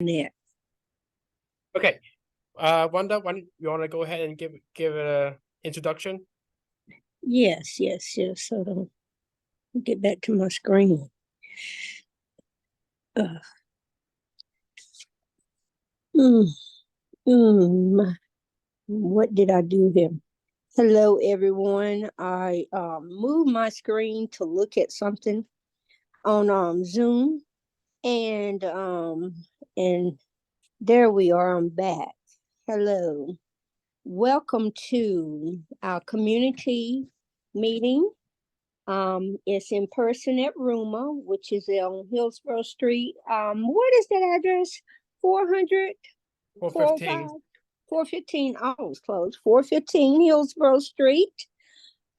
Net. Okay. Wanda, you want to go ahead and give it a introduction? Yes. Hold on. Get back to my screen. What did I do here? Hello, everyone. I moved my screen to look at something on Zoom, and there we are. I'm back. Hello. Welcome to our community meeting. It's in person at Ruma, which is on Hillsborough Street. What is that address? 400? 415. 415, almost close. 415 Hillsborough Street.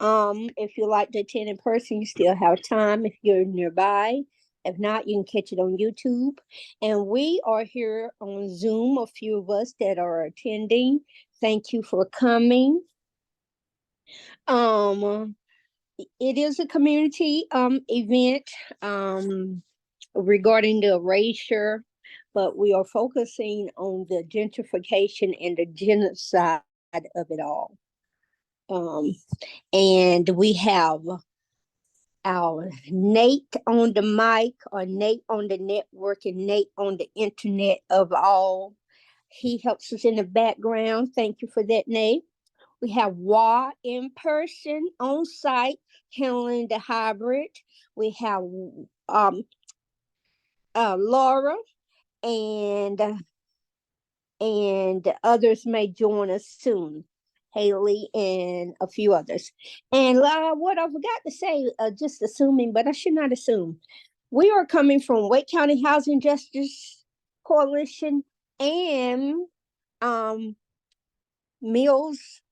If you like to attend in person, you still have time if you're nearby. If not, you can catch it on YouTube. And we are here on Zoom, a few of us that are attending. Thank you for coming. It is a community event regarding the erasure, but we are focusing on the gentrification and the genocide of it all. And we have our Nate on the mic, or Nate on the network, and Nate on the internet of all. He helps us in the background. Thank you for that, Nate. We have Wa in person on site handling the hybrid. We have Laura and others may join us soon. Haley and a few others. And what I forgot to say, just assuming, but I should not assume. We are coming from Wake County Housing Justice Coalition and Meals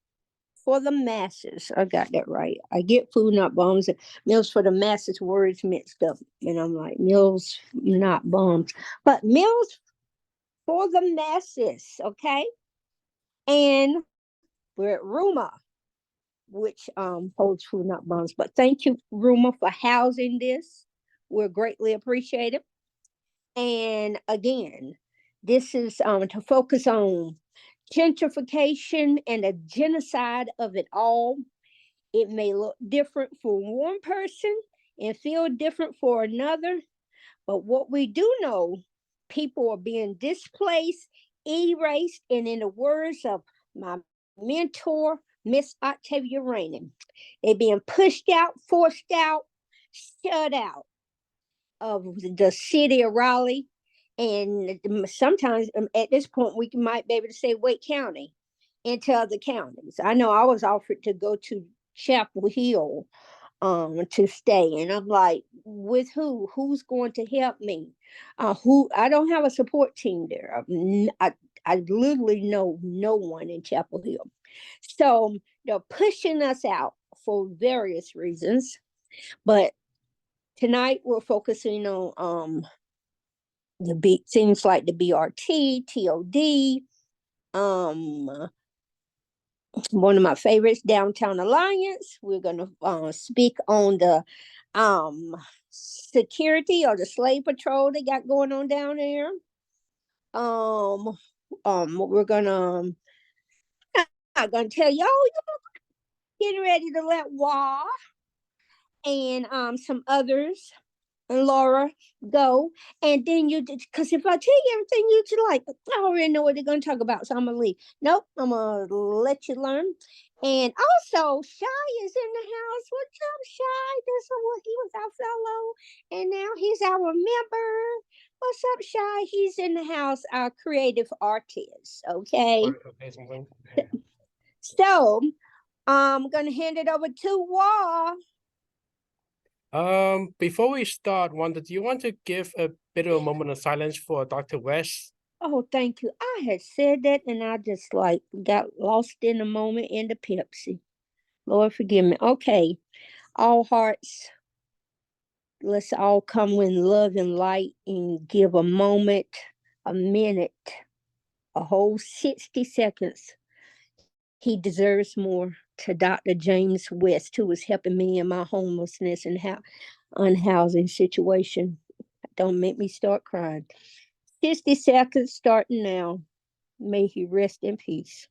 for the Masses. I got that right. I get food, not bombs. Meals for the Masses words mixed up. And I'm like, meals, not bombs. But Meals for the Masses, okay? And we're at Ruma, which holds food, not bombs. But thank you, Ruma, for housing this. We're greatly appreciated. And again, this is to focus on gentrification and the genocide of it all. It may look different for one person and feel different for another, but what we do know, people are being displaced, erased, and in the words of my mentor, Miss Octavia Rainey, they're being pushed out, forced out, shut out of the city of Raleigh. And sometimes at this point, we might be able to say Wake County into other counties. I know I was offered to go to Chapel Hill to stay, and I'm like, with who? Who's going to help me? Who? I don't have a support team there. I literally know no one in Chapel Hill. So they're pushing us out for various reasons. But tonight we're focusing on things like the BRT, TOD, one of my favorites, Downtown Alliance. We're going to speak on the security or the slave patrol they got going on down there. We're gonna I'm gonna tell y'all, getting ready to let Wah and some others and Laura go, and then because if I tell you everything you just like, I already know what they're gonna talk about, so I'm gonna leave. Nope, I'm gonna let you learn. And also, Shy is in the house. What's up, Shy? He was our fellow, and now he's our member. What's up, Shy? He's in the house, our creative artist. Okay. So I'm gonna hand it over to Wall. Before we start, Wanda, do you want to give a bit of a moment of silence for Dr. West? Oh, thank you. I had said that and I just got lost in the moment in the Pepsi. Lord forgive me. Okay. All hearts, let's all come with love and light and give a moment, a minute, a whole 60 seconds. He deserves more, to Dr. James West, who was helping me in my homelessness and unhousing situation. Don't make me start crying. 60 seconds starting now. May he rest in peace.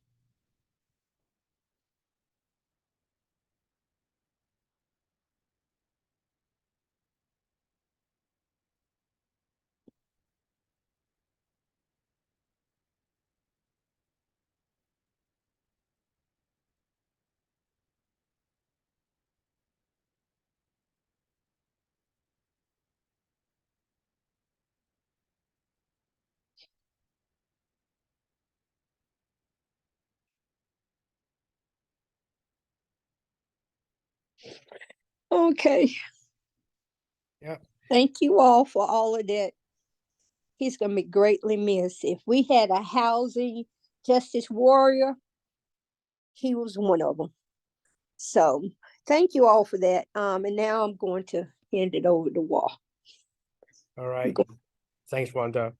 Okay. Yeah. Thank you all for all of that. He's going to be greatly missed. If we had a housing justice warrior, he was one of them. So thank you all for that. And now I'm going to hand it over to Wall. All right. Thanks, Wanda.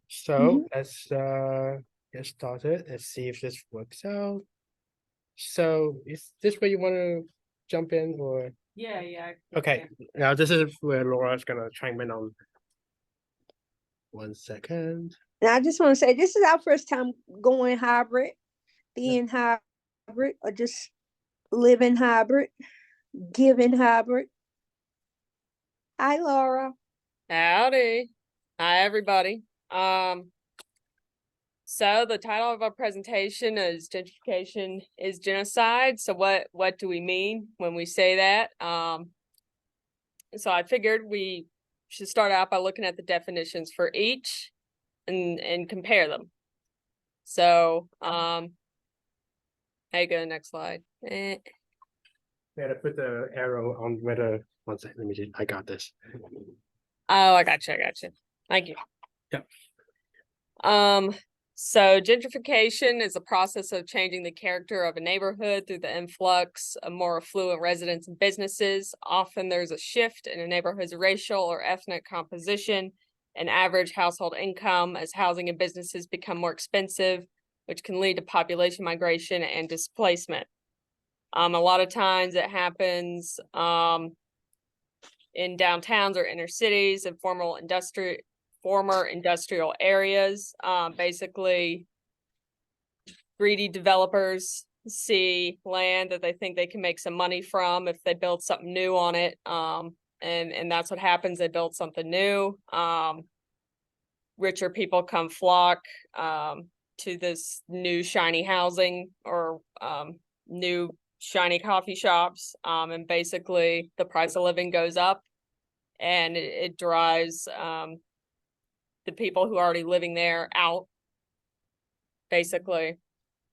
So let's get started. Let's see if this works out. So is this where you want to jump in, or? Yeah. Okay. Now this is where Laura's gonna chime in on. 1 second. And I just want to say this is our first time going hybrid, being hybrid, or just living hybrid, giving hybrid. Hi, Laura. Howdy. Hi, everybody. So the title of our presentation is Gentrification is Genocide. So what do we mean when we say that? So I figured we should start out by looking at the definitions for each and compare them. So how you go, next slide. We gotta put the arrow on whether 1 second. Let me see. I got this. Oh, I got you. Thank you. Yeah. So gentrification is a process of changing the character of a neighborhood through the influx of more affluent residents and businesses. Often there's a shift in a neighborhood's racial or ethnic composition and average household income as housing and businesses become more expensive, which can lead to population migration and displacement. A lot of times it happens in downtowns or inner cities and former industrial areas. Basically, greedy developers see land that they think they can make some money from if they build something new on it. And that's what happens. They build something new. Richer people come flock to this new shiny housing or new shiny coffee shops. And basically the price of living goes up, and it drives the people who are already living there out, basically.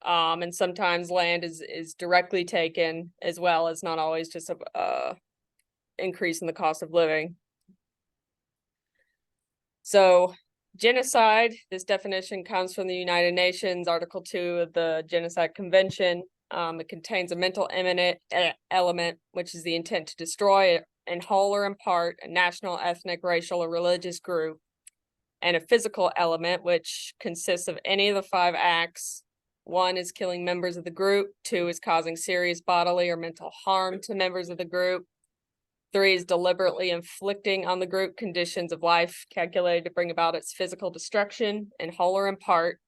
And sometimes land is directly taken, as well as not always just a increase in the cost of living. So genocide, this definition comes from the United Nations, Article 2 of the Genocide Convention. It contains a mental imminent element, which is the intent to destroy in whole or in part a national, ethnic, racial, or religious group, and a physical element, which consists of any of the 5 acts. 1 is killing members of the group. 2 is causing serious bodily or mental harm to members of the group. 3 is deliberately inflicting on the group conditions of life calculated to bring about its physical destruction in whole or in part.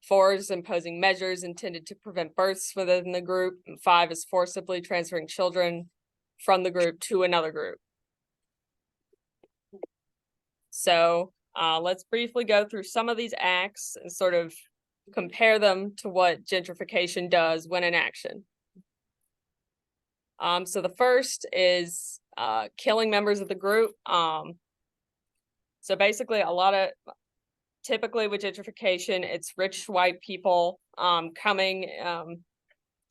4 is imposing measures intended to prevent births within the group. And 5 is forcibly transferring children from the group to another group. So let's briefly go through some of these acts and sort of compare them to what gentrification does when in action. So the first is killing members of the group. So basically typically with gentrification, it's rich white people coming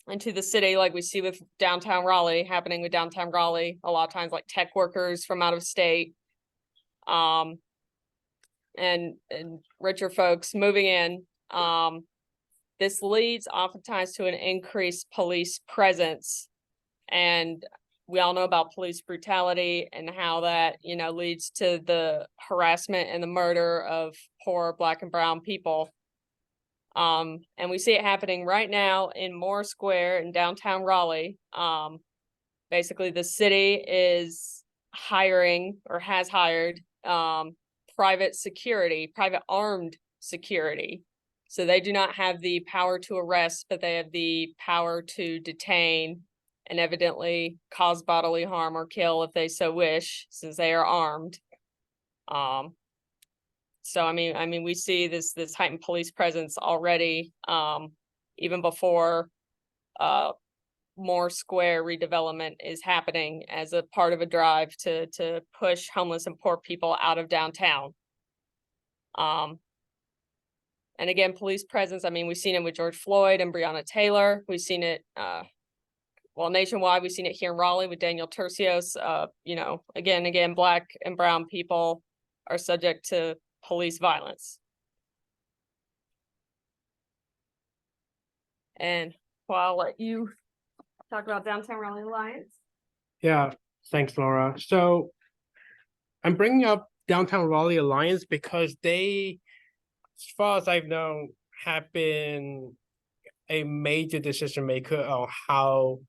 into the city, like we see with downtown Raleigh, happening with downtown Raleigh, a lot of times, like tech workers from out of state. And richer folks moving in. This leads oftentimes to an increased police presence, and we all know about police brutality and how that leads to the harassment and the murder of poor Black and brown people. And we see it happening right now in Moore Square in downtown Raleigh. Basically, the city is hiring or has hired private security, private armed security. So they do not have the power to arrest, but they have the power to detain and evidently cause bodily harm or kill if they so wish, since they are armed. So I mean, we see this heightened police presence already, even before Moore Square redevelopment is happening as a part of a drive to push homeless and poor people out of downtown. And again, police presence, I mean, we've seen it with George Floyd and Breonna Taylor. We've seen it, well, nationwide. We've seen it here in Raleigh with Daniel Tercios. You know, again, Black and brown people are subject to police violence. And well, I'll let you talk about Downtown Raleigh Alliance. Yeah, thanks, Laura. So I'm bringing up Downtown Raleigh Alliance because they, as far as I've known, have been a major decision maker on how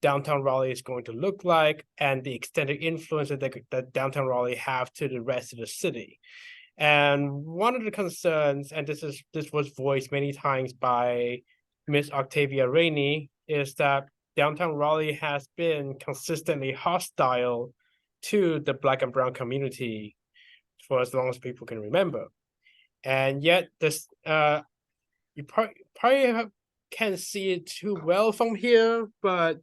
downtown Raleigh is going to look like and the extended influence that downtown Raleigh have to the rest of the city. And one of the concerns, and this was voiced many times by Miss Octavia Rainey, is that downtown Raleigh has been consistently hostile to the Black and brown community for as long as people can remember. And yet this you probably can't see it too well from here, but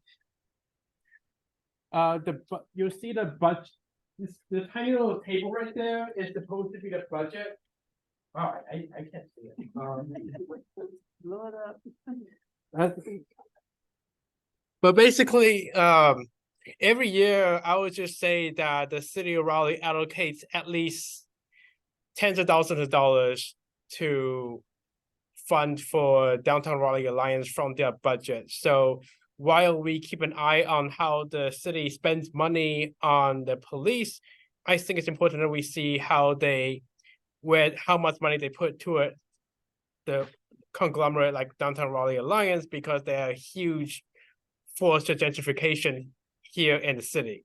you'll see the budget. This tiny little table right there is supposed to be the budget. Oh, I can't see it. Blow it up. But basically, every year I would just say that the city of Raleigh allocates at least tens of thousands of dollars to fund for Downtown Raleigh Alliance from their budget. So while we keep an eye on how the city spends money on the police, I think it's important that we see how much money they put to it, the conglomerate like Downtown Raleigh Alliance, because they're a huge force to gentrification here in the city.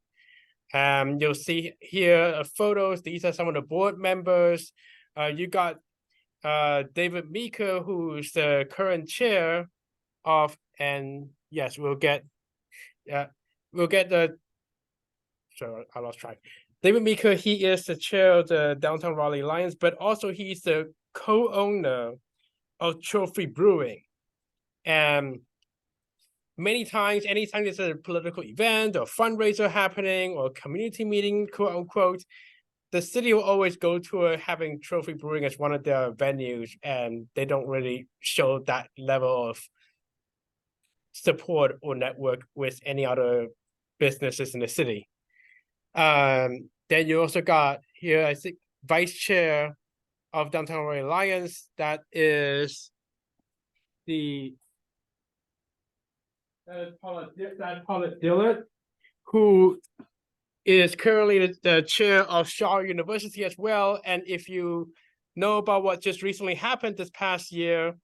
You'll see here photos. These are some of the board members. You got David Meeker, who's the current chair of, and yes, we'll get the, sorry, I lost track. David Meeker, he is the chair of the Downtown Raleigh Alliance, but also he's the co-owner of Trophy Brewing. And many times, anytime there's a political event or fundraiser happening or community meeting, quote unquote, the city will always go to having Trophy Brewing as one of their venues, and they don't really show that level of support or network with any other businesses in the city. Then you also got here, I think, vice chair of Downtown Raleigh Alliance, that is Paula Dillard, who is currently the chair of Shaw University as well. And if you know about what just recently happened this past year,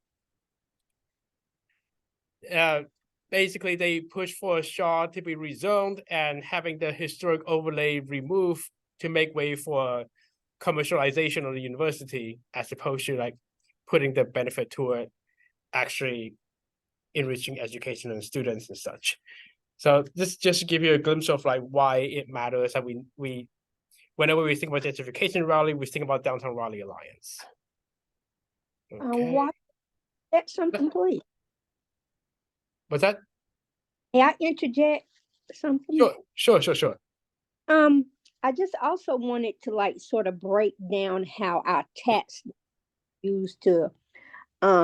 basically they pushed for Shaw to be rezoned and having the historic overlay removed to make way for commercialization of the university, as opposed to like putting the benefit toward actually enriching education and students and such. So this just to give you a glimpse of like why it matters that we whenever we think about gentrification in Raleigh, we think about Downtown Raleigh Alliance. Okay. Why? That's something, please. What's that? May I interject something? Sure. I just also wanted to like sort of break down how our tax used to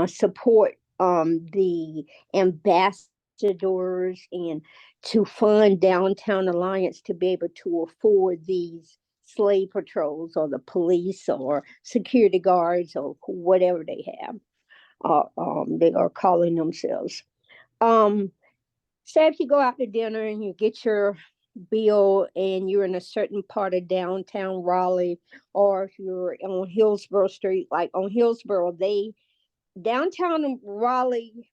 support the ambassadors and to fund Downtown Alliance to be able to afford these slave patrols or the police or security guards or whatever they have. They are calling themselves. Say if you go out to dinner and you get your bill and you're in a certain part of downtown Raleigh, or if you're on Hillsborough Street, like on Hillsborough, Downtown Raleigh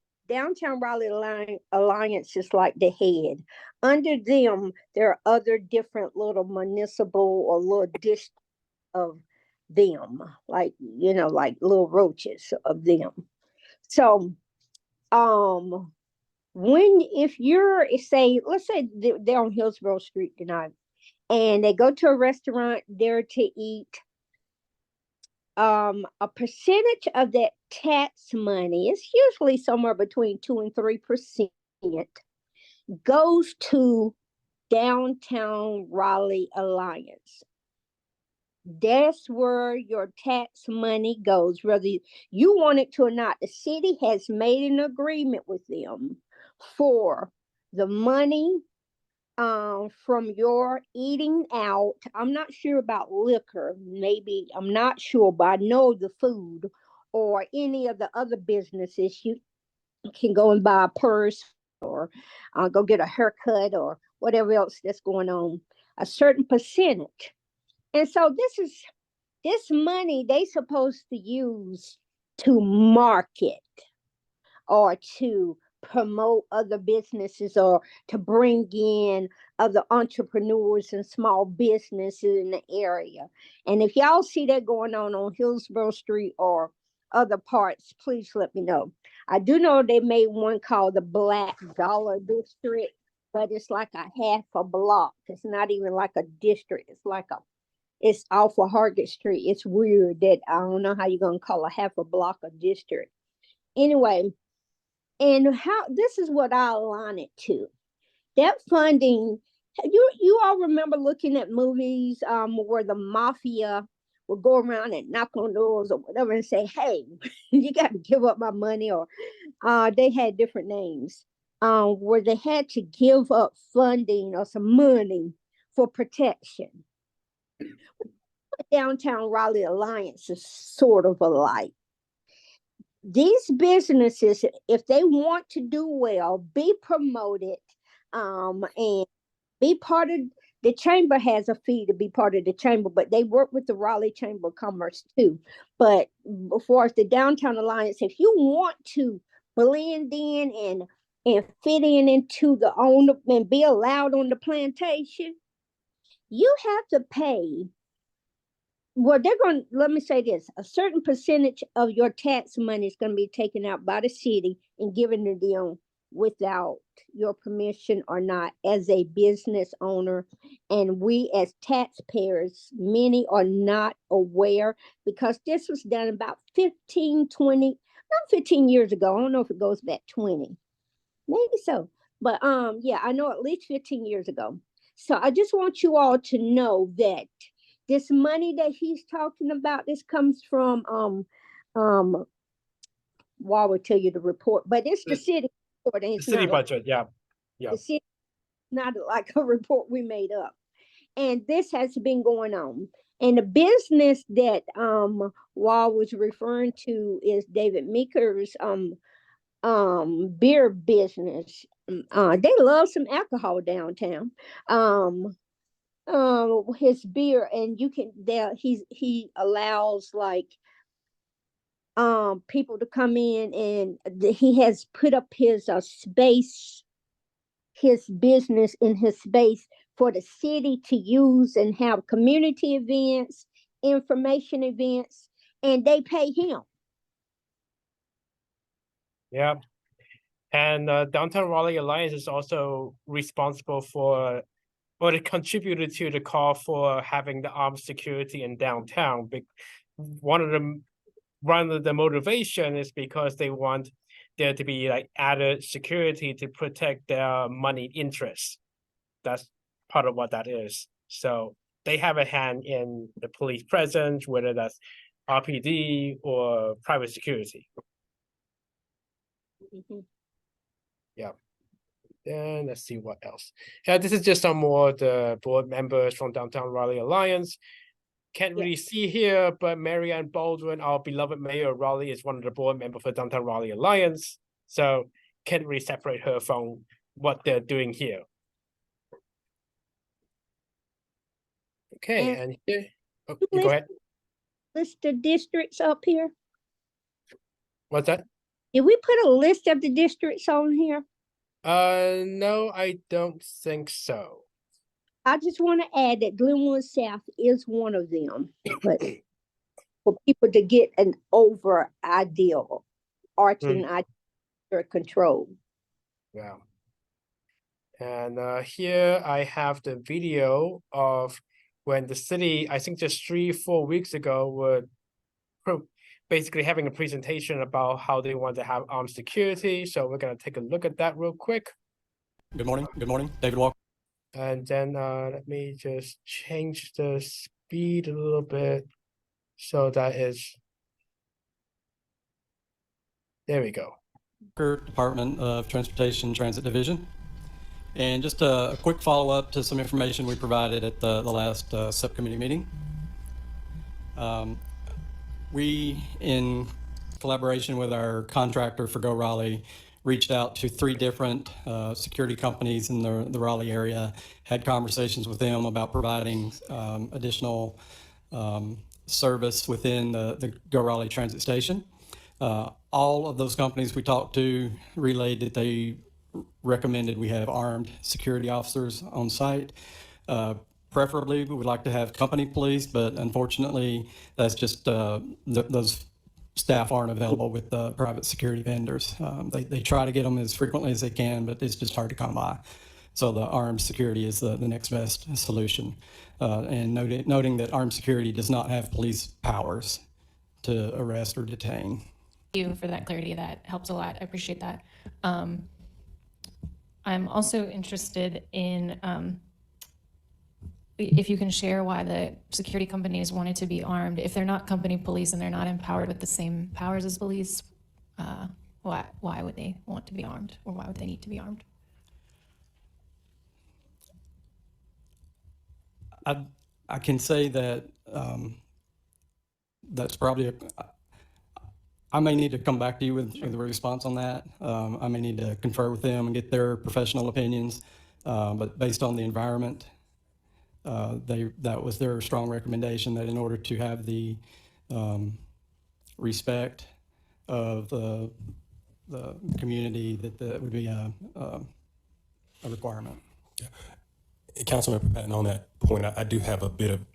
Alliance is like the head. Under them, there are other different little municipal or little districts of them, like, like little roaches of them. So, if you're, say, let's say they're on Hillsborough Street tonight, and they go to a restaurant there to eat, a percentage of that tax money, it's usually somewhere between 2 and 3%, goes to Downtown Raleigh Alliance. That's where your tax money goes, whether you want it to or not. The city has made an agreement with them for the money from your eating out. I'm not sure about liquor. Maybe, I'm not sure, but I know the food or any of the other businesses, you can go and buy a purse or go get a haircut or whatever else that's going on, a certain percentage. And so this money they supposed to use to market or to promote other businesses or to bring in other entrepreneurs and small businesses in the area. And if y'all see that going on Hillsborough Street or other parts, please let me know. I do know they made one called the Black Dollar District, but it's like a half a block. It's not even like a district. It's off of Hargett Street. It's weird that I don't know how you're gonna call a half a block a district. Anyway, and this is what I align it to. That funding, you all remember looking at movies where the mafia would go around and knock on doors or whatever and say, hey, you got to give up my money, or they had different names, where they had to give up funding or some money for protection. Downtown Raleigh Alliance is sort of alike. These businesses, if they want to do well, be promoted, and be part of the chamber, has a fee to be part of the chamber, but they work with the Raleigh Chamber of Commerce too. But before as the Downtown Alliance, if you want to blend in and fit in into the owner and be allowed on the plantation, you have to pay. Well, let me say this, a certain percentage of your tax money is going to be taken out by the city and given to them without your permission or not, as a business owner. And we as taxpayers, many are not aware, because this was done about 15 years ago. I don't know if it goes back 20, maybe so. But yeah, I know at least 15 years ago. So I just want you all to know that this money that he's talking about, this comes from well, I will tell you the report, but it's the city report. And The city budget, yeah. The city, not like a report we made up. And this has been going on. And the business that Wall was referring to is David Meeker's beer business. They love some alcohol downtown. His beer, and you can there he allows like people to come in, and he has put up his space, his business in his space for the city to use and have community events, information events, and they pay him. Yeah. And Downtown Raleigh Alliance is also responsible for, or it contributed to the call for having the armed security in downtown. One of the motivation is because they want there to be like added security to protect their money interests. That's part of what that is. So they have a hand in the police presence, whether that's RPD or private security. Mm-hmm. Yeah. Then let's see what else. Yeah, this is just some more of the board members from Downtown Raleigh Alliance. Can't really see here, but Marianne Baldwin, our beloved mayor of Raleigh, is one of the board members for Downtown Raleigh Alliance. So can't really separate her from what they're doing here. Okay, and here, go ahead. List the districts up here. What's that? Did we put a list of the districts on here? No, I don't think so. I just want to add that Glenwood South is one of them. But for people to get an over ideal, arching idea under control. Wow. And here I have the video of when the city, I think just 3-4 weeks ago, would basically having a presentation about how they want to have armed security. So we're going to take a look at that real quick. Good morning, David Walker. And then let me just change the speed a little bit. So that is, there we go. Department of Transportation Transit Division. And just a quick follow-up to some information we provided at the last subcommittee meeting. We, in collaboration with our contractor for Go Raleigh, reached out to 3 different security companies in the Raleigh area, had conversations with them about providing additional service within the Go Raleigh transit station. All of those companies we talked to relayed that they recommended we have armed security officers on site. Preferably, we would like to have company police, but unfortunately, that's just those staff aren't available with private security vendors. They try to get them as frequently as they can, but it's just hard to come by. So the armed security is the next best solution. And noting that armed security does not have police powers to arrest or detain. Thank you for that clarity. That helps a lot. I appreciate that. I'm also interested in if you can share why the security companies wanted to be armed. If they're not company police and they're not empowered with the same powers as police, why would they want to be armed, or why would they need to be armed? I can say that that's probably I may need to come back to you with a response on that. I may need to confer with them and get their professional opinions. But based on the environment, that was their strong recommendation, that in order to have the respect of the community, that would be a requirement. Yeah. Councilmember Patton, on that point, I do have a bit of,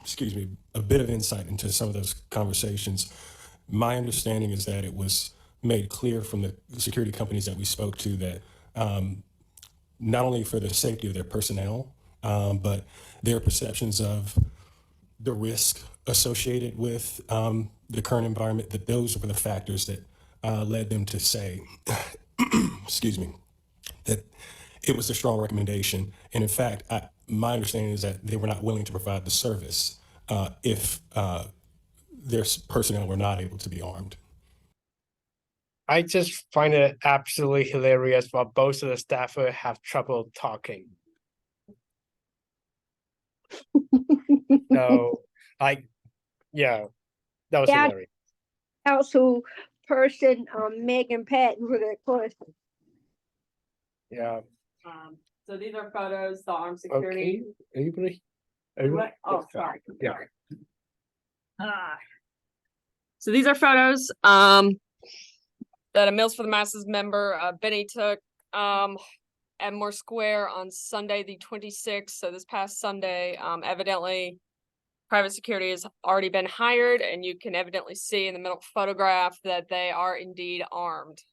excuse me, a bit of insight into some of those conversations. My understanding is that it was made clear from the security companies that we spoke to that not only for the safety of their personnel, but their perceptions of the risk associated with the current environment, that those were the factors that led them to say, excuse me, that it was a strong recommendation. And in fact, my understanding is that they were not willing to provide the service if their personnel were not able to be armed. I just find it absolutely hilarious while both of the staffers have trouble talking. So, yeah, that was hilarious. Council person, Megan Patton, for that question. Yeah. So these are photos, the armed security. Okay. Are you ready? Oh, sorry. Yeah. So these are photos that a Meals for the Masses member, Benny, took at Moore Square on Sunday the 26th. So this past Sunday, evidently private security has already been hired, and you can evidently see in the middle photograph that they are indeed armed.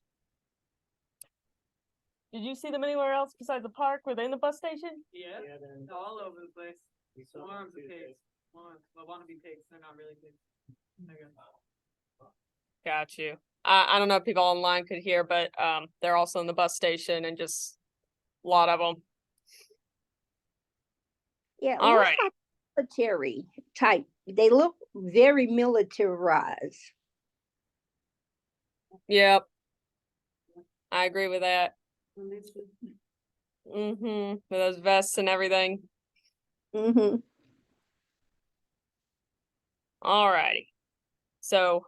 Did you see them anywhere else besides the park? Were they in the bus station? Yeah, they're all over the place. Arms are pigs. Well, want to be pigs. They're not really pigs. Got you. I don't know if people online could hear, but they're also in the bus station, and just a lot of them. Yeah. All right. Like military type. They look very militarized. Yep. I agree with that. With those vests and everything. All righty. So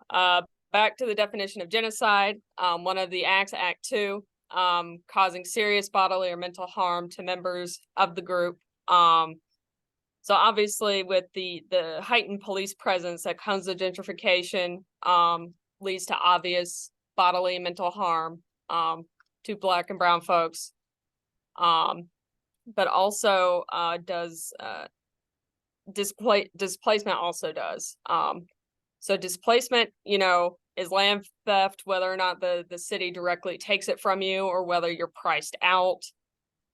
back to the definition of genocide. One of the acts, Act 2, causing serious bodily or mental harm to members of the group. So obviously with the heightened police presence that comes with gentrification, leads to obvious bodily and mental harm to Black and brown folks. But also does displacement also does. So displacement, you know, is land theft, whether or not the city directly takes it from you or whether you're priced out.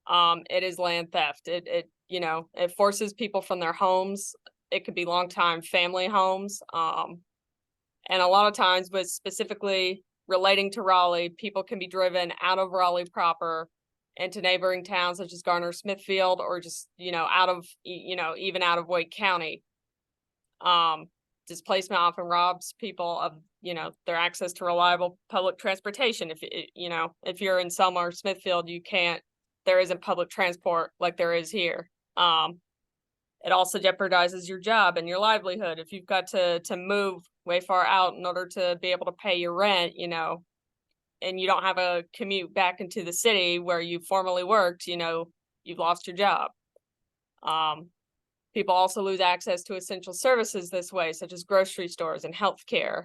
It is land theft. It you know, it forces people from their homes. It could be longtime family homes. And a lot of times, but specifically relating to Raleigh, people can be driven out of Raleigh proper into neighboring towns such as Garner, Smithfield, or just, you know, out of, you know, even out of Wake County. Displacement often robs people of, you know, their access to reliable public transportation. If, you know, if you're in Selma or Smithfield, there isn't public transport like there is here. It also jeopardizes your job and your livelihood. If you've got to move way far out in order to be able to pay your rent, you know, and you don't have a commute back into the city where you formerly worked, you know, you've lost your job. People also lose access to essential services this way, such as grocery stores and healthcare.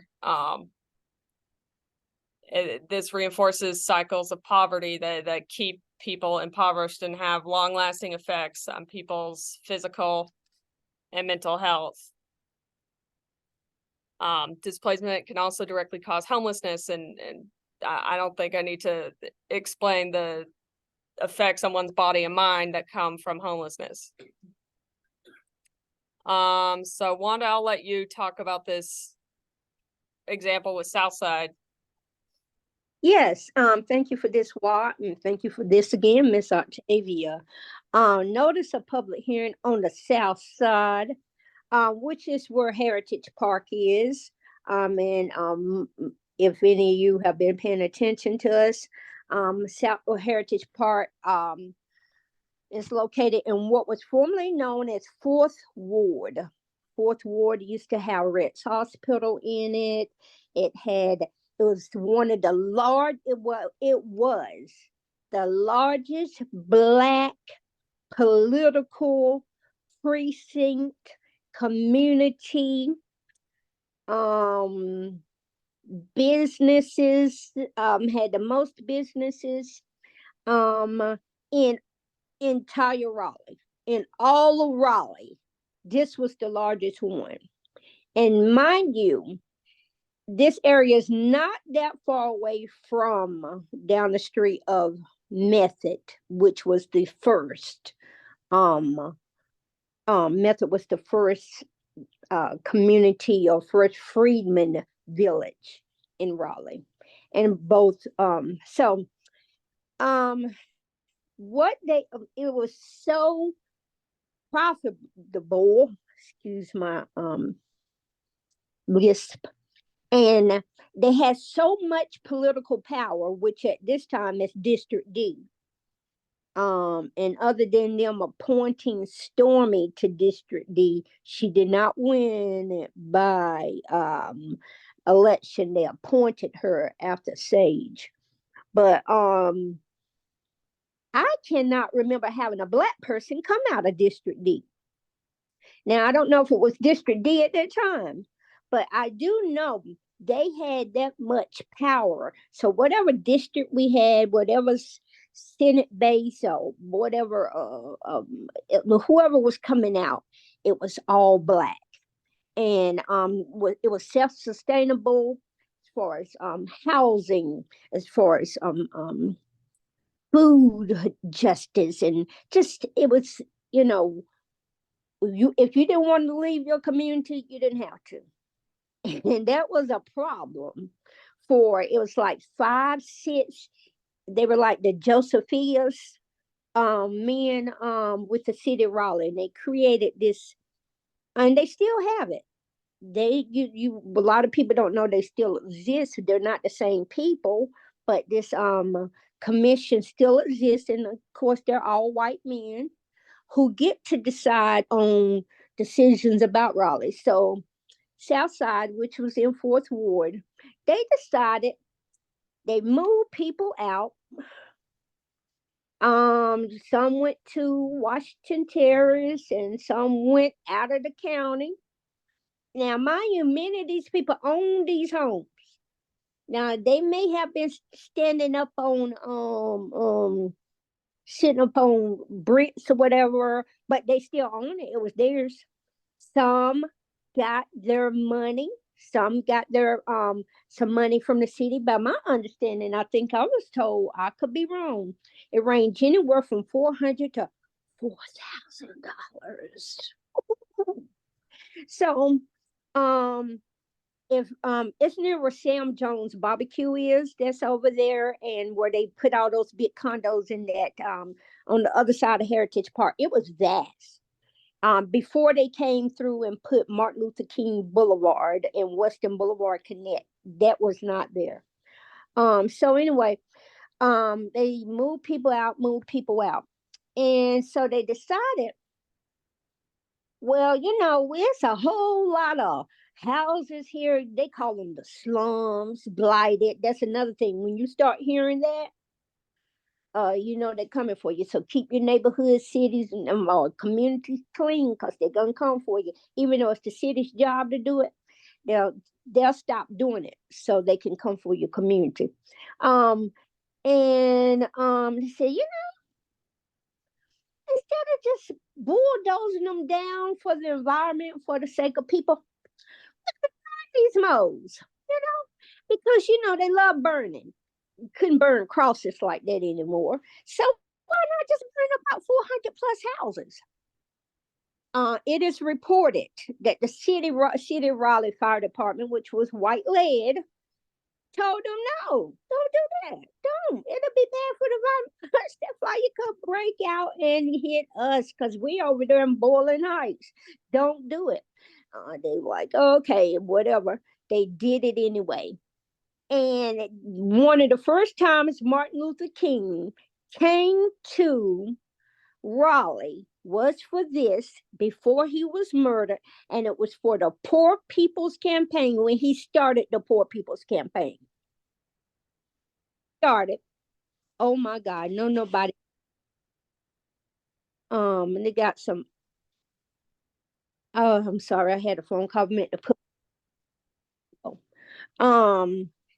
This reinforces cycles of poverty that keep people impoverished and have long-lasting effects on people's physical and mental health. Displacement can also directly cause homelessness, and I don't think I need to explain the effects on one's body and mind that come from homelessness. So Wanda, I'll let you talk about this example with Southside. Yes, thank you for this, Watt, and thank you for this again, Miss Octavia. Notice a public hearing on the south side, which is where Heritage Park is. And if any of you have been paying attention to us, South Heritage Park is located in what was formerly known as Fourth Ward. Fourth Ward used to have Rett's Hospital in it. It was one of the it was the largest Black political precinct community. Businesses had the most businesses in entire Raleigh. In all of Raleigh, this was the largest one. And mind you, this area is not that far away from down the street of Method, which was the first. Method was the first community or first freedman village in Raleigh, and both. It was so profitable. Excuse my lisp. And they had so much political power, which at this time is District D. And other than them appointing Stormy to District D, she did not win it by election. They appointed her after Sage. But I cannot remember having a Black person come out of District D. Now, I don't know if it was District D at that time, but I do know they had that much power. So whatever district we had, whatever Senate base or whatever, whoever was coming out, it was all Black. And it was self-sustainable as far as housing, as far as food justice, and just, it was, you know, if you didn't want to leave your community, you didn't have to. And that was a problem it was like 5, 6, they were like the Josephias men with the City of Raleigh, and they created this, and they still have it. A lot of people don't know they still exist. They're not the same people, but this commission still exists, and of course they're all white men who get to decide on decisions about Raleigh. So Southside, which was in Fourth Ward, they decided they moved people out. Some went to Washington Terrace, and some went out of the county. Now, mind you, many of these people own these homes. Now, they may have been standing up on sitting up on bricks or whatever, but they still own it. It was theirs. Some got their money. Some got their some money from the city. By my understanding, I think I was told, I could be wrong, it ranged anywhere from $400 to $4,000. So, if it's near where Sam Jones barbecue is, that's over there, and where they put all those big condos in that on the other side of Heritage Park. It was vast. Before they came through and put Martin Luther King Boulevard and Western Boulevard Connect, that was not there. So anyway, they moved people out, and so they decided, well, it's a whole lot of houses here. They call them the slums, blighted. That's another thing. When you start hearing that, they're coming for you. So keep your neighborhood, cities, and communities clean, because they're gonna come for you. Even though it's the city's job to do it, they'll stop doing it so they can come for your community. They say, instead of just bulldozing them down for the environment, for the sake of people, these moles, because they love burning. You couldn't burn crosses like that anymore. So why not just burn about 400 plus houses? It is reported that the City of Raleigh Fire Department, which was white-led, told them, no, don't do that. Don't. It'll be bad for the environment. That fire could break out and hit us, because we over there in Boiling Heights. Don't do it. They were like, okay, whatever. They did it anyway. And one of the first times Martin Luther King came to Raleigh was for this, before he was murdered, and it was for the Poor People's Campaign, when he started the Poor People's Campaign. Oh my God, nobody. And they got some. Oh, I'm sorry, I had a phone call meant to put.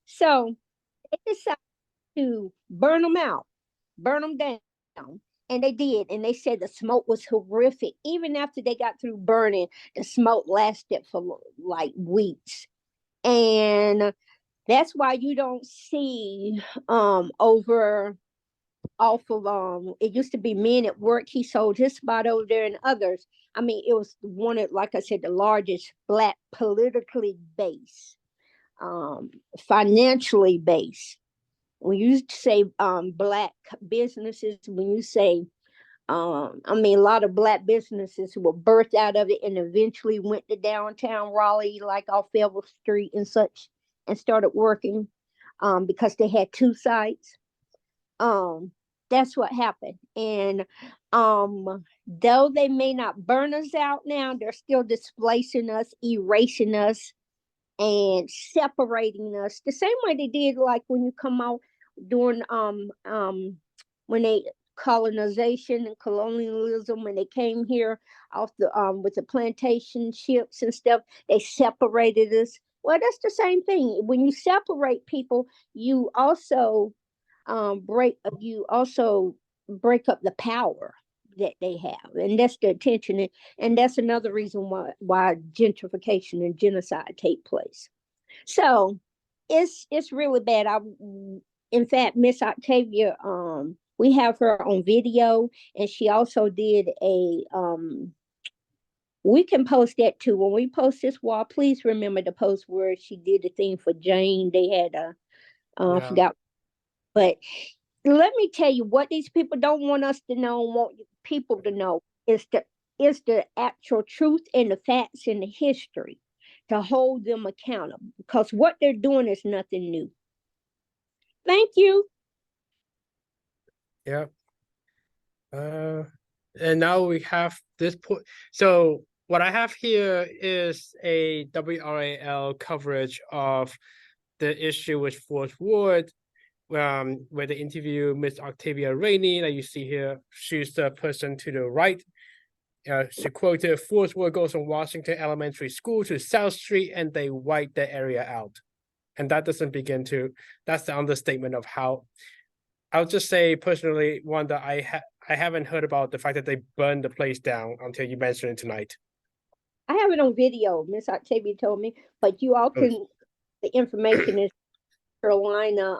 So they decided to burn them out, burn them down. And they did. And they said the smoke was horrific. Even after they got through burning, the smoke lasted for like weeks. And that's why you don't see over off of it used to be Men at Work. He sold his spot over there, and others. I mean, it was one of, like I said, the largest Black politically based, financially based. When you say Black businesses, when you say a lot of Black businesses were birthed out of it and eventually went to downtown Raleigh, like off Elva Street and such, and started working because they had two sites. That's what happened. And though they may not burn us out now, they're still displacing us, erasing us, and separating us the same way they did, like when you come out during when they colonization and colonialism, when they came here off the with the plantation ships and stuff, they separated us. Well, that's the same thing. When you separate people, you also break up the power that they have, and that's the attention, and that's another reason why gentrification and genocide take place. So it's really bad. In fact, Miss Octavia, we have her on video, and she also did a we can post that too. When we post this wall, please remember to post where she did the thing for Jane. They had I forgot, but let me tell you what these people don't want us to know, want people to know, is the actual truth and the facts and the history, to hold them accountable, because what they're doing is nothing new. Thank you. Yeah. And now we have this point. So what I have here is a WRAL coverage of the issue with Fourth Ward, where they interview Miss Octavia Rainey, that you see here. She's the person to the right. She quoted, "Fourth Ward goes from Washington Elementary School to South Street, and they wipe the area out." And that doesn't begin to, that's the understatement of how, I'll just say personally, Wanda, I haven't heard about the fact that they burned the place down until you mentioned it tonight. I have it on video. Miss Octavia told me, but you all can. The information is Carolina.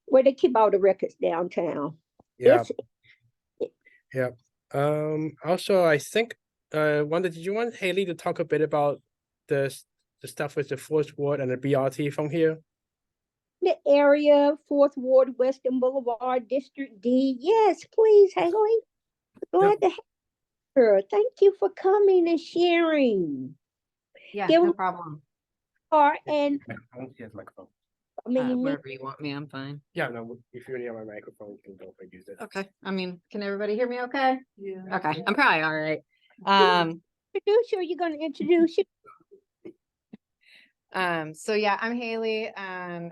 Where they keep all the records downtown. Yeah. It's Yeah. Also, I think, Wanda, did you want Haley to talk a bit about the stuff with the Fourth Ward and the BRT from here? the area, Fourth Ward, Western Boulevard, District D. Yes, please, Haley. Glad to have her. Thank you for coming and sharing. Yeah, There no we problem. are, and Yes, microphone. I mean, Wherever you want me, I'm fine. Yeah, no, if you're near my microphone, you can go and use it. Okay, I mean, can everybody hear me okay? Yeah. Okay, I'm probably all right. introduce you. You're going to introduce you. So yeah, I'm Haley.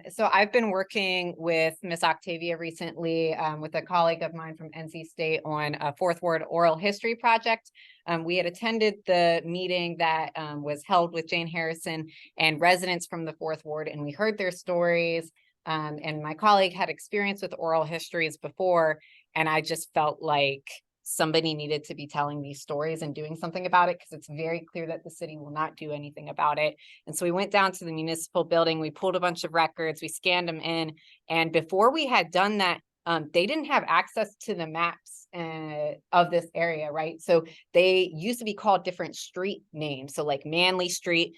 So I've been working with Miss Octavia recently, with a colleague of mine from NC State on a Fourth Ward oral history project. We had attended the meeting that was held with Jane Harrison and residents from the Fourth Ward, and we heard their stories. And my colleague had experience with oral histories before, and I just felt like somebody needed to be telling these stories and doing something about it, because it's very clear that the city will not do anything about it. And so we went down to the municipal building, we pulled a bunch of records, we scanned them in. And before we had done that, they didn't have access to the maps of this area, right? So they used to be called different street names. So like Manley Street,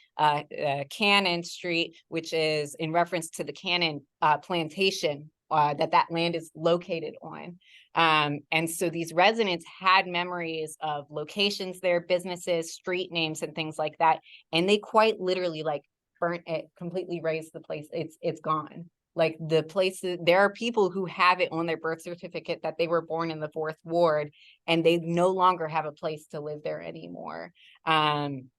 Cannon Street, which is in reference to the Cannon plantation that land is located on. And so these residents had memories of locations there, businesses, street names, and things like that. And they quite literally like burnt it, completely razed the place. It's gone. Like the places, there are people who have it on their birth certificate that they were born in the Fourth Ward, and they no longer have a place to live there anymore. And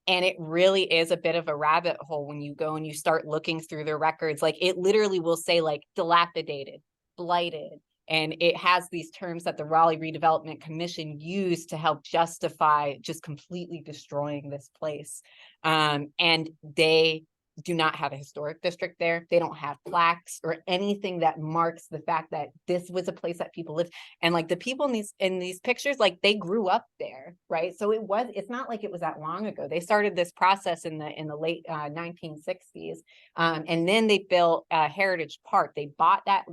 it really is a bit of a rabbit hole when you go and you start looking through the records. Like it literally will say like dilapidated, blighted. And it has these terms that the Raleigh Redevelopment Commission used to help justify just completely destroying this place. And they do not have a historic district there. They don't have plaques or anything that marks the fact that this was a place that people lived. And like the people in these pictures, like they grew up there, right? So it's not like it was that long ago. They started this process in the late 1960s. And then they built a Heritage Park. They bought that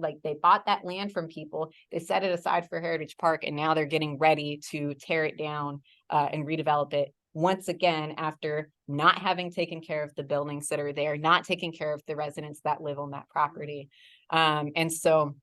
land from people. They set it aside for Heritage Park, and now they're getting ready to tear it down and redevelop it once again, after not having taken care of the buildings that are there, not taking care of the residents that live on that property. And so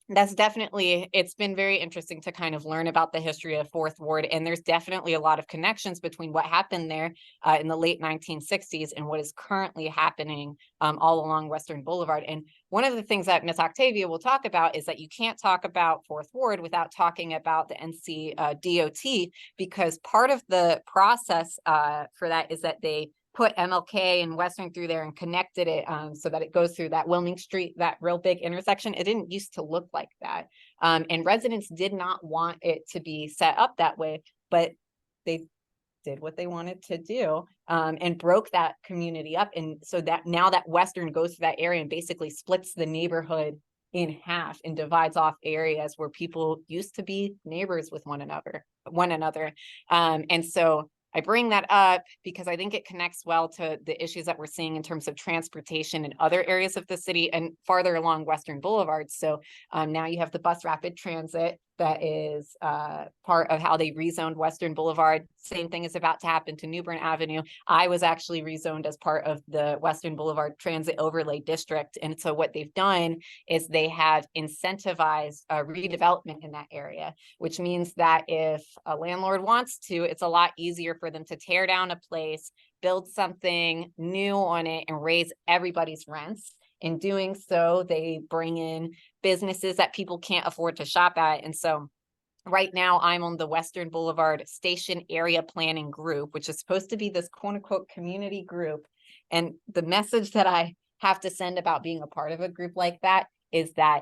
that's definitely, it's been very interesting to kind of learn about the history of Fourth Ward. And there's definitely a lot of connections between what happened there in the late 1960s and what is currently happening all along Western Boulevard. And one of the things that Ms. Octavia will talk about is that you can't talk about Fourth Ward without talking about the NC DOT, because part of the process for that is that they put MLK and Western through there and connected it so that it goes through that Wilming Street, that real big intersection. It didn't used to look like that. And residents did not want it to be set up that way, but they did what they wanted to do and broke that community up. And so that now that Western goes through that area and basically splits the neighborhood in half and divides off areas where people used to be neighbors with one another. And so I bring that up because I think it connects well to the issues that we're seeing in terms of transportation in other areas of the city and farther along Western Boulevard. So now you have the bus rapid transit that is part of how they rezoned Western Boulevard. Same thing is about to happen to New Bern Avenue. I was actually rezoned as part of the Western Boulevard Transit Overlay District. And so what they've done is they have incentivized redevelopment in that area, which means that if a landlord wants to, it's a lot easier for them to tear down a place, build something new on it, and raise everybody's rents. In doing so, they bring in businesses that people can't afford to shop at. And so right now I'm on the Western Boulevard Station Area Planning Group, which is supposed to be this quote unquote community group. And the message that I have to send about being a part of a group like that is that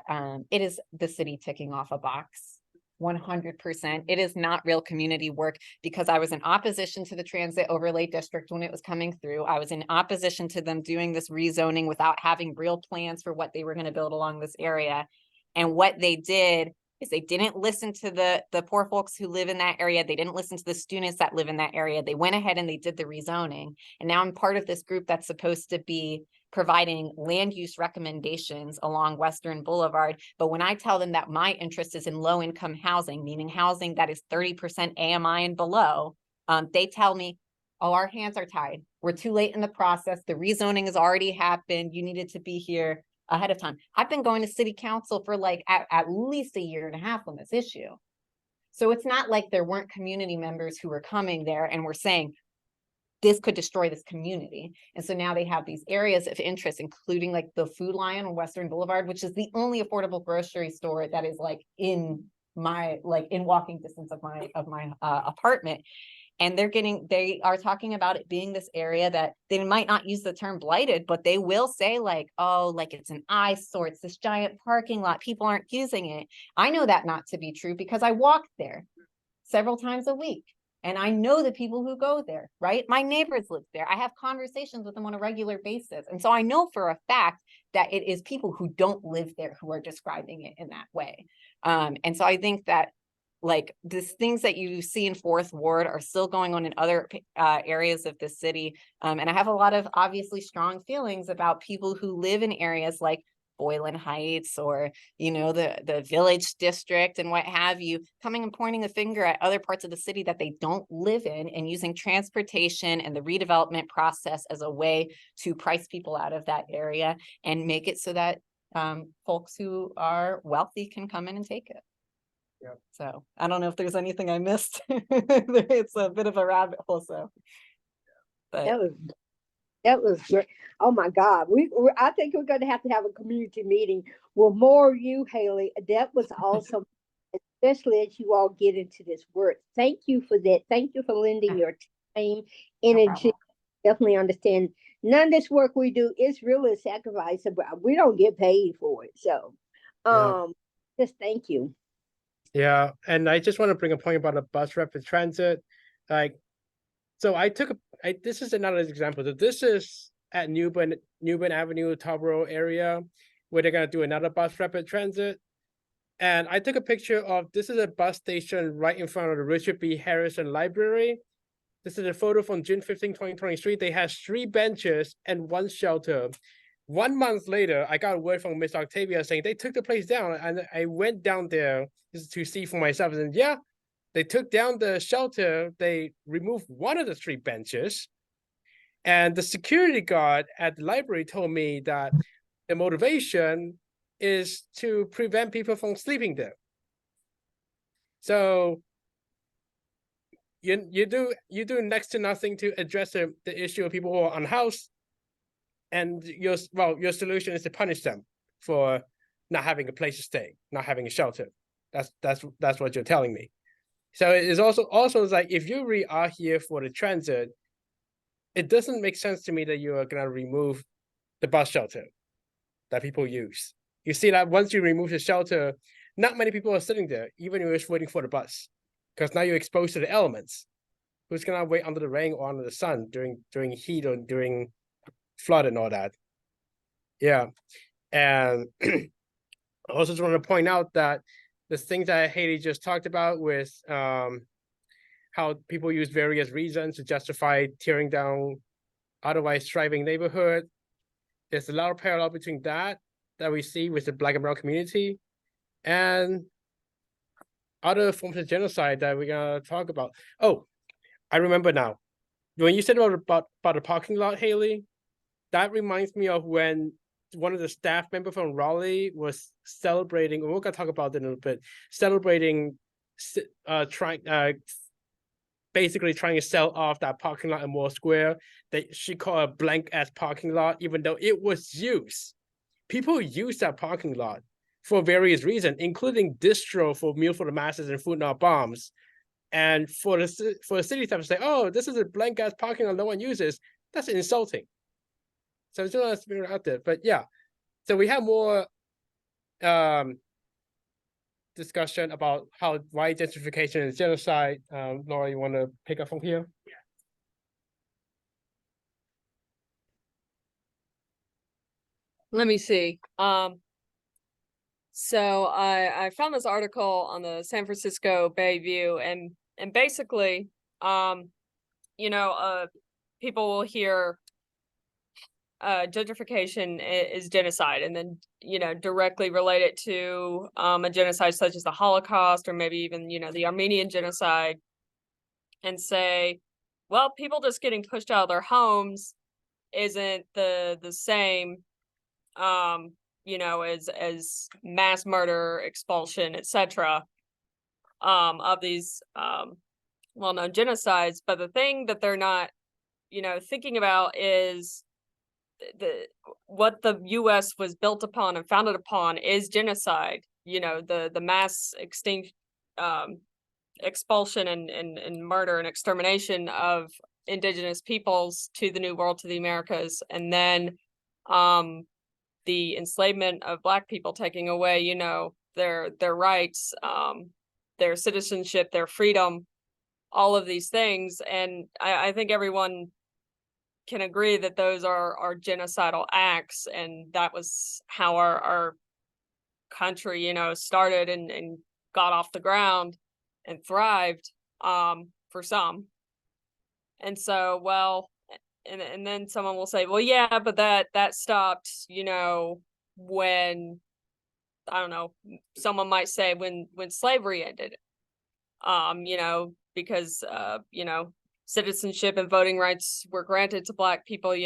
it is the city ticking off a box. 100%. It is not real community work, because I was in opposition to the transit overlay district when it was coming through. I was in opposition to them doing this rezoning without having real plans for what they were going to build along this area. And what they did is they didn't listen to the poor folks who live in that area. They didn't listen to the students that live in that area. They went ahead and they did the rezoning. And now I'm part of this group that's supposed to be providing land use recommendations along Western Boulevard. But when I tell them that my interest is in low income housing, meaning housing that is 30% AMI and below, they tell me, oh, our hands are tied. We're too late in the process. The rezoning has already happened. You needed to be here ahead of time. I've been going to city council for like at least a year and a half on this issue. So it's not like there weren't community members who were coming there and were saying, this could destroy this community. And so now they have these areas of interest, including like the Food Lion on Western Boulevard, which is the only affordable grocery store that is like in walking distance of my apartment. And they are talking about it being this area that they might not use the term blighted, but they will say like, oh, like it's an eyesore, it's this giant parking lot, people aren't using it. I know that not to be true because I walk there several times a week. And I know the people who go there, right? My neighbors live there. I have conversations with them on a regular basis. And so I know for a fact that it is people who don't live there who are describing it in that way. And so I think that like these things that you see in Fourth Ward are still going on in other areas of the city. And I have a lot of obviously strong feelings about people who live in areas like Boylan Heights or, you know, the Village District and what have you, coming and pointing a finger at other parts of the city that they don't live in and using transportation and the redevelopment process as a way to price people out of that area and make it so that folks who are wealthy can come in and take it. Yep. So I don't know if there's anything I missed. It's a bit of a rabbit hole. So but that was great. Oh my God, I think we're going to have a community meeting with more of you, Haley. That was awesome, especially as you all get into this work. Thank you for that. Thank you for lending your time, energy. Definitely understand. None of this work we do is really a sacrifice. We don't get paid for it. So, just thank you. Yeah, and I just want to bring a point about the bus rapid transit. Like, so this is another example. So this is at Newbern Avenue, Tarboro area, where they're gonna do another bus rapid transit. And I took a picture of, this is a bus station right in front of the Richard B. Harrison Library. This is a photo from June 15, 2023. They have 3 benches and 1 shelter. 1 month later, I got a word from Miss Octavia saying they took the place down, and I went down there just to see for myself. And yeah, they took down the shelter. They removed 1 of the 3 benches, and the security guard at the library told me that the motivation is to prevent people from sleeping there. So you do next to nothing to address the issue of people who are unhoused. And your solution is to punish them for not having a place to stay, not having a shelter. That's what you're telling me. So it is also like, if you really are here for the transit, it doesn't make sense to me that you are gonna remove the bus shelter that people use. You see that once you remove the shelter, not many people are sitting there, even if you're just waiting for the bus, because now you're exposed to the elements. Who's gonna wait under the rain or under the sun during heat or during flood and all that? Yeah. And I also just want to point out that the things that Haley just talked about with how people use various reasons to justify tearing down otherwise thriving neighborhood, there's a lot of parallel between that we see with the Black and brown community and other forms of genocide that we're gonna talk about. Oh, I remember now. When you said about the parking lot, Haley, that reminds me of when one of the staff members from Raleigh was celebrating, we're gonna talk about it in a little bit, celebrating, basically trying to sell off that parking lot in Moore Square that she called a blank ass parking lot, even though it was used. People use that parking lot for various reasons, including distro for Meal for the Masses and Food Not Bombs. And for the city staff to say, oh, this is a blank ass parking lot no one uses, that's insulting. So it's just out there. But yeah, so we have more discussion about why gentrification is genocide. Laura, you want to pick up from here? Yeah. Let me see. So I found this article on the San Francisco Bay View, and basically, people will hear gentrification is genocide, and then directly relate it to a genocide such as the Holocaust, or maybe even the Armenian genocide, and say, well, people just getting pushed out of their homes isn't the same as mass murder, expulsion, etc. Of these well-known genocides. But the thing that they're not thinking about is what the US was built upon and founded upon is genocide. The mass expulsion and murder and extermination of indigenous peoples to the New World, to the Americas, and then the enslavement of Black people, taking away their rights, their citizenship, their freedom, all of these things. And I think everyone can agree that those are genocidal acts, and that was how our country started and got off the ground and thrived, for some. And so, well, and then someone will say, well, yeah, but that stopped when, I don't know, someone might say when slavery ended, because citizenship and voting rights were granted to Black people.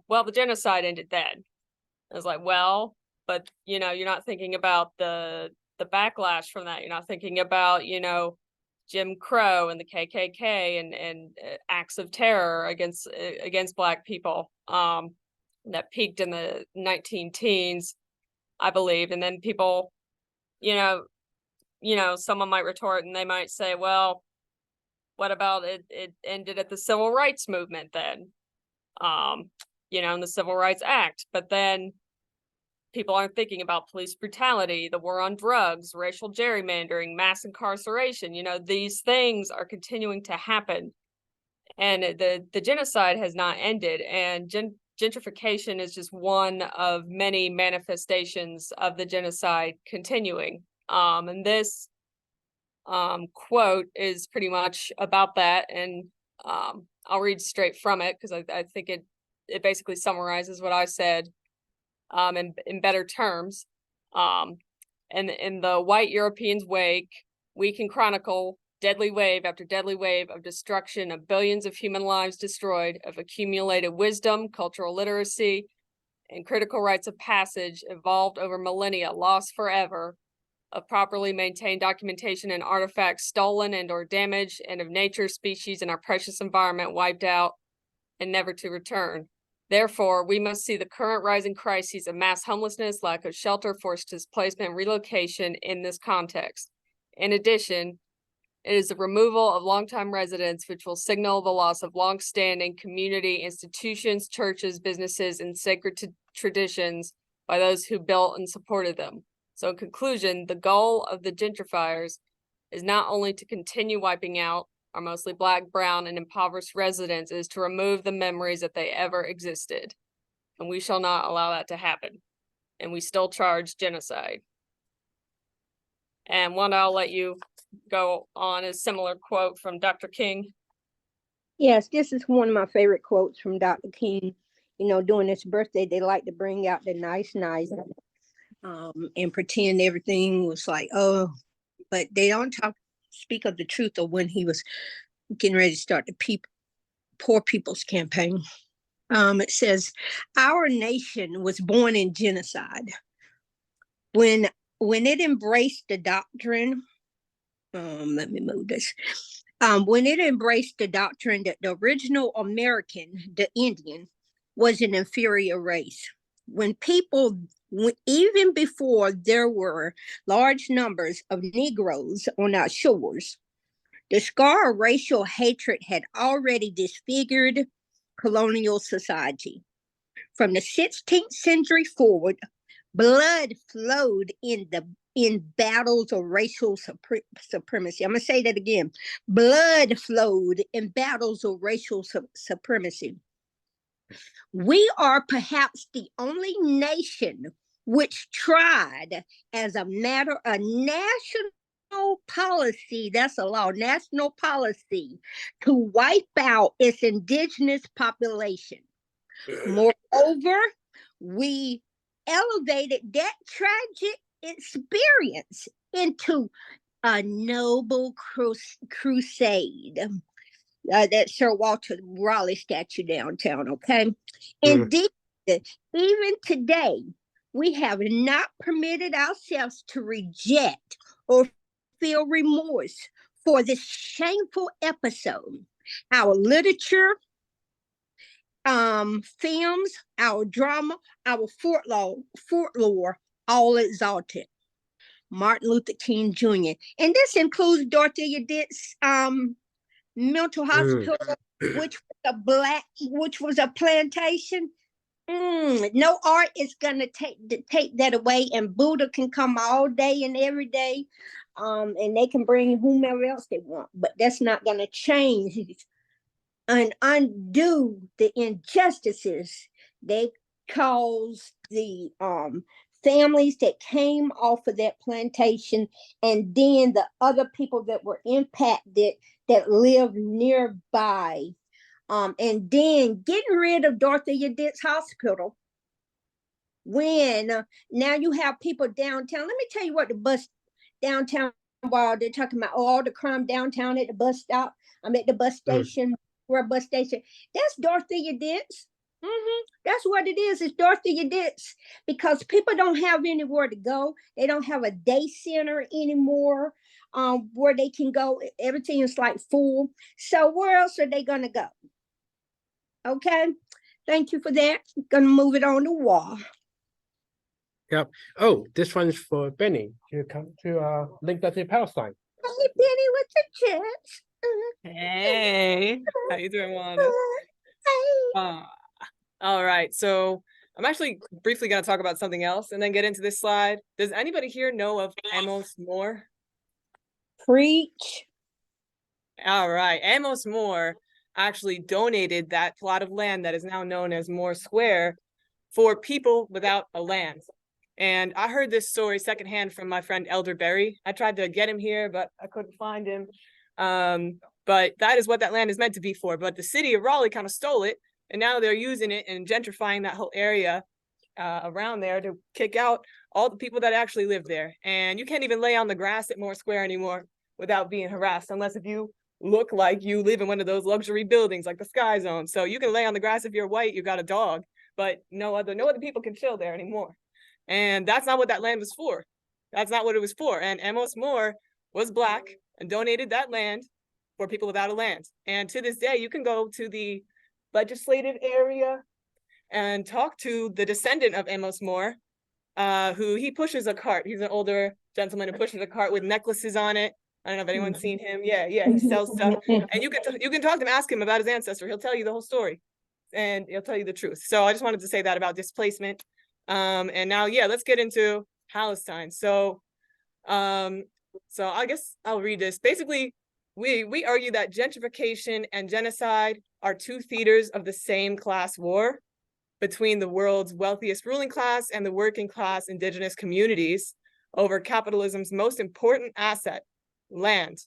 Well, the genocide ended then. I was like, well, but you're not thinking about the backlash from that. You're not thinking about Jim Crow and the KKK and acts of terror against Black people that peaked in the 19-teens, I believe. And then people, someone might retort and they might say, well, what about it ended at the Civil Rights Movement then, in the Civil Rights Act. But then people aren't thinking about police brutality, the war on drugs, racial gerrymandering, mass incarceration. These things are continuing to happen, and the genocide has not ended. And gentrification is just one of many manifestations of the genocide continuing. And this quote is pretty much about that. And I'll read straight from it because I think it basically summarizes what I said in better terms. And in the white Europeans' wake, we can chronicle deadly wave after deadly wave of destruction, of billions of human lives destroyed, of accumulated wisdom, cultural literacy, and critical rites of passage evolved over millennia, lost forever, of properly maintained documentation and artifacts stolen and or damaged, and of nature, species, and our precious environment wiped out and never to return. Therefore, we must see the current rising crises of mass homelessness, lack of shelter, forced displacement, and relocation in this context. In addition, it is the removal of longtime residents which will signal the loss of longstanding community institutions, churches, businesses, and sacred traditions by those who built and supported them. So in conclusion, the goal of the gentrifiers is not only to continue wiping out our mostly Black, brown, and impoverished residents, is to remove the memories that they ever existed. And we shall not allow that to happen. And we still charge genocide. And Wanda, I'll let you go on a similar quote from Dr. King. Yes, this is one of my favorite quotes from Dr. King. During his birthday, they like to bring out the nice, and pretend everything was like, oh, but they don't speak of the truth of when he was getting ready to start the Poor People's Campaign. It says, our nation was born in genocide. When it embraced the doctrine, let me move this. When it embraced the doctrine that the original American, the Indian, was an inferior race. When people, even before there were large numbers of Negroes on our shores, the scar of racial hatred had already disfigured colonial society. From the 16th century forward, blood flowed in battles of racial supremacy. I'm going to say that again. Blood flowed in battles of racial supremacy. We are perhaps the only nation which tried as a matter of national policy, that's a law, national policy, to wipe out its indigenous population. Moreover, we elevated that tragic experience into a noble crusade. That's Sir Walter Raleigh statue downtown, okay? Indeed, even today, we have not permitted ourselves to reject or feel remorse for this shameful episode. Our literature, films, our drama, our folklore, all exalted. Martin Luther King Jr. And this includes Dorothea Dix mental hospital, which was a plantation. No art is gonna take that away, and Buddha can come all day and every day, and they can bring whomever else they want, but that's not gonna change and undo the injustices they caused the families that came off of that plantation, and then the other people that were impacted that lived nearby. And then getting rid of Dorothea Dix Hospital, when now you have people downtown. Let me tell you what the bus downtown, while they're talking about all the crime downtown at the bus stop, I'm at the bus station, we're a bus station. That's Dorothea Dix. That's what it is. It's Dorothea Dix, because people don't have anywhere to go. They don't have a day center anymore where they can go. Everything is like full. So where else are they going to go? Okay. Thank you for that. Going to move it on to wall. Yep. Oh, this one's for Benny. You come to link that to Palestine. Hey, Benny with the chats. Hey, how you doing, Wanda? Hey. All right, so I'm actually briefly going to talk about something else and then get into this slide. Does anybody here know of Amos Moore? Preach. All right, Amos Moore actually donated that plot of land that is now known as Moore Square for people without a land. And I heard this story secondhand from my friend Elder Berry. I tried to get him here, but I couldn't find him. But that is what that land is meant to be for. But the city of Raleigh kind of stole it, and now they're using it and gentrifying that whole area around there to kick out all the people that actually live there. And you can't even lay on the grass at Moore Square anymore without being harassed, unless if you look like you live in one of those luxury buildings like the Sky Zone. So you can lay on the grass if you're white, you got a dog, but no other people can chill there anymore. And that's not what that land was for. That's not what it was for. And Amos Moore was Black and donated that land for people without a land. And to this day, you can go to the legislative area and talk to the descendant of Amos Moore, who he pushes a cart. He's an older gentleman who pushes a cart with necklaces on it. I don't know if anyone's seen him. Yeah, he sells stuff. And you can talk to him, ask him about his ancestor. He'll tell you the whole story, and he'll tell you the truth. So I just wanted to say that about displacement. And now, let's get into Palestine. So I guess I'll read this. Basically, we argue that gentrification and genocide are two theaters of the same class war between the world's wealthiest ruling class and the working class indigenous communities over capitalism's most important asset, land.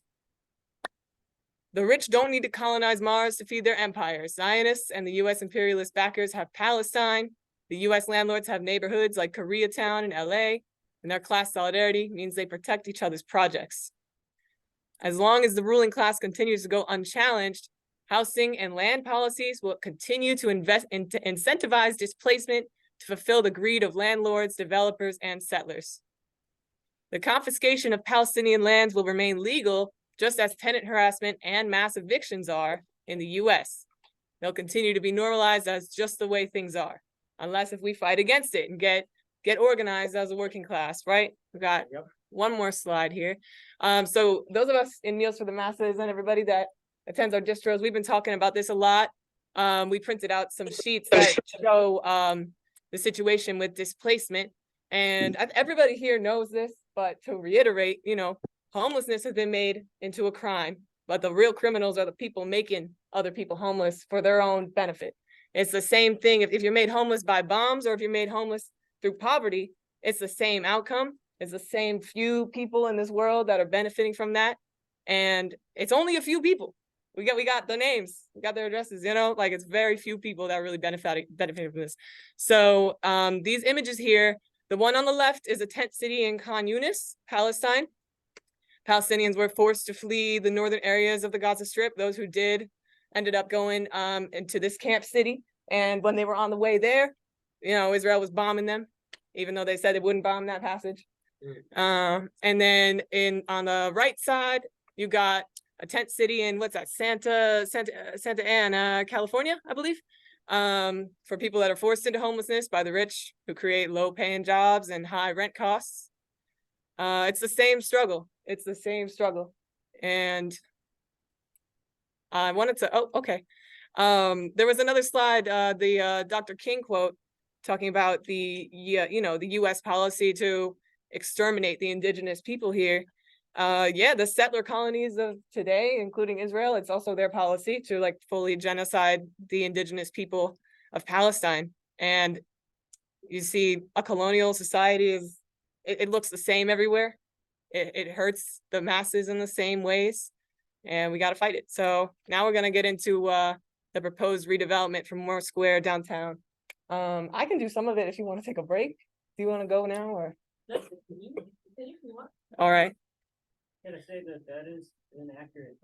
The rich don't need to colonize Mars to feed their empires. Zionists and the US imperialist backers have Palestine. The US landlords have neighborhoods like Koreatown and LA, and their class solidarity means they protect each other's projects. As long as the ruling class continues to go unchallenged, housing and land policies will continue to incentivize displacement to fulfill the greed of landlords, developers, and settlers. The confiscation of Palestinian lands will remain legal, just as tenant harassment and mass evictions are in the US. They'll continue to be normalized as just the way things are, unless if we fight against it and get organized as a working class, right? We got one more slide here. So those of us in Meals for the Masses and everybody that attends our distros, we've been talking about this a lot. We printed out some sheets that show the situation with displacement. And everybody here knows this, but to reiterate, homelessness has been made into a crime, but the real criminals are the people making other people homeless for their own benefit. It's the same thing if you're made homeless by bombs or if you're made homeless through poverty, it's the same outcome. It's the same few people in this world that are benefiting from that. And it's only a few people. We got the names, we got their addresses, you know, like it's very few people that are really benefiting from this. So these images here, the one on the left is a tent city in Khan Yunis, Palestine. Palestinians were forced to flee the northern areas of the Gaza Strip. Those who did ended up going into this camp city. And when they were on the way there, you know, Israel was bombing them, even though they said they wouldn't bomb that passage. And then on the right side, you got a tent city in what's that, Santa Ana, California, I believe, for people that are forced into homelessness by the rich who create low-paying jobs and high rent costs. It's the same struggle. It's the same struggle. And I wanted to, oh, okay. There was another slide, the Dr. King quote talking about the, you know, the US policy to exterminate the indigenous people here. Yeah, the settler colonies of today, including Israel, it's also their policy to like fully genocide the indigenous people of Palestine. And you see a colonial society is, it looks the same everywhere. It hurts the masses in the same ways, and we got to fight it. So now we're going to get into the proposed redevelopment for Moore Square downtown. I can do some of it if you want to take a break. Do you want to go now or? All right. I'm gonna say that is inaccurate.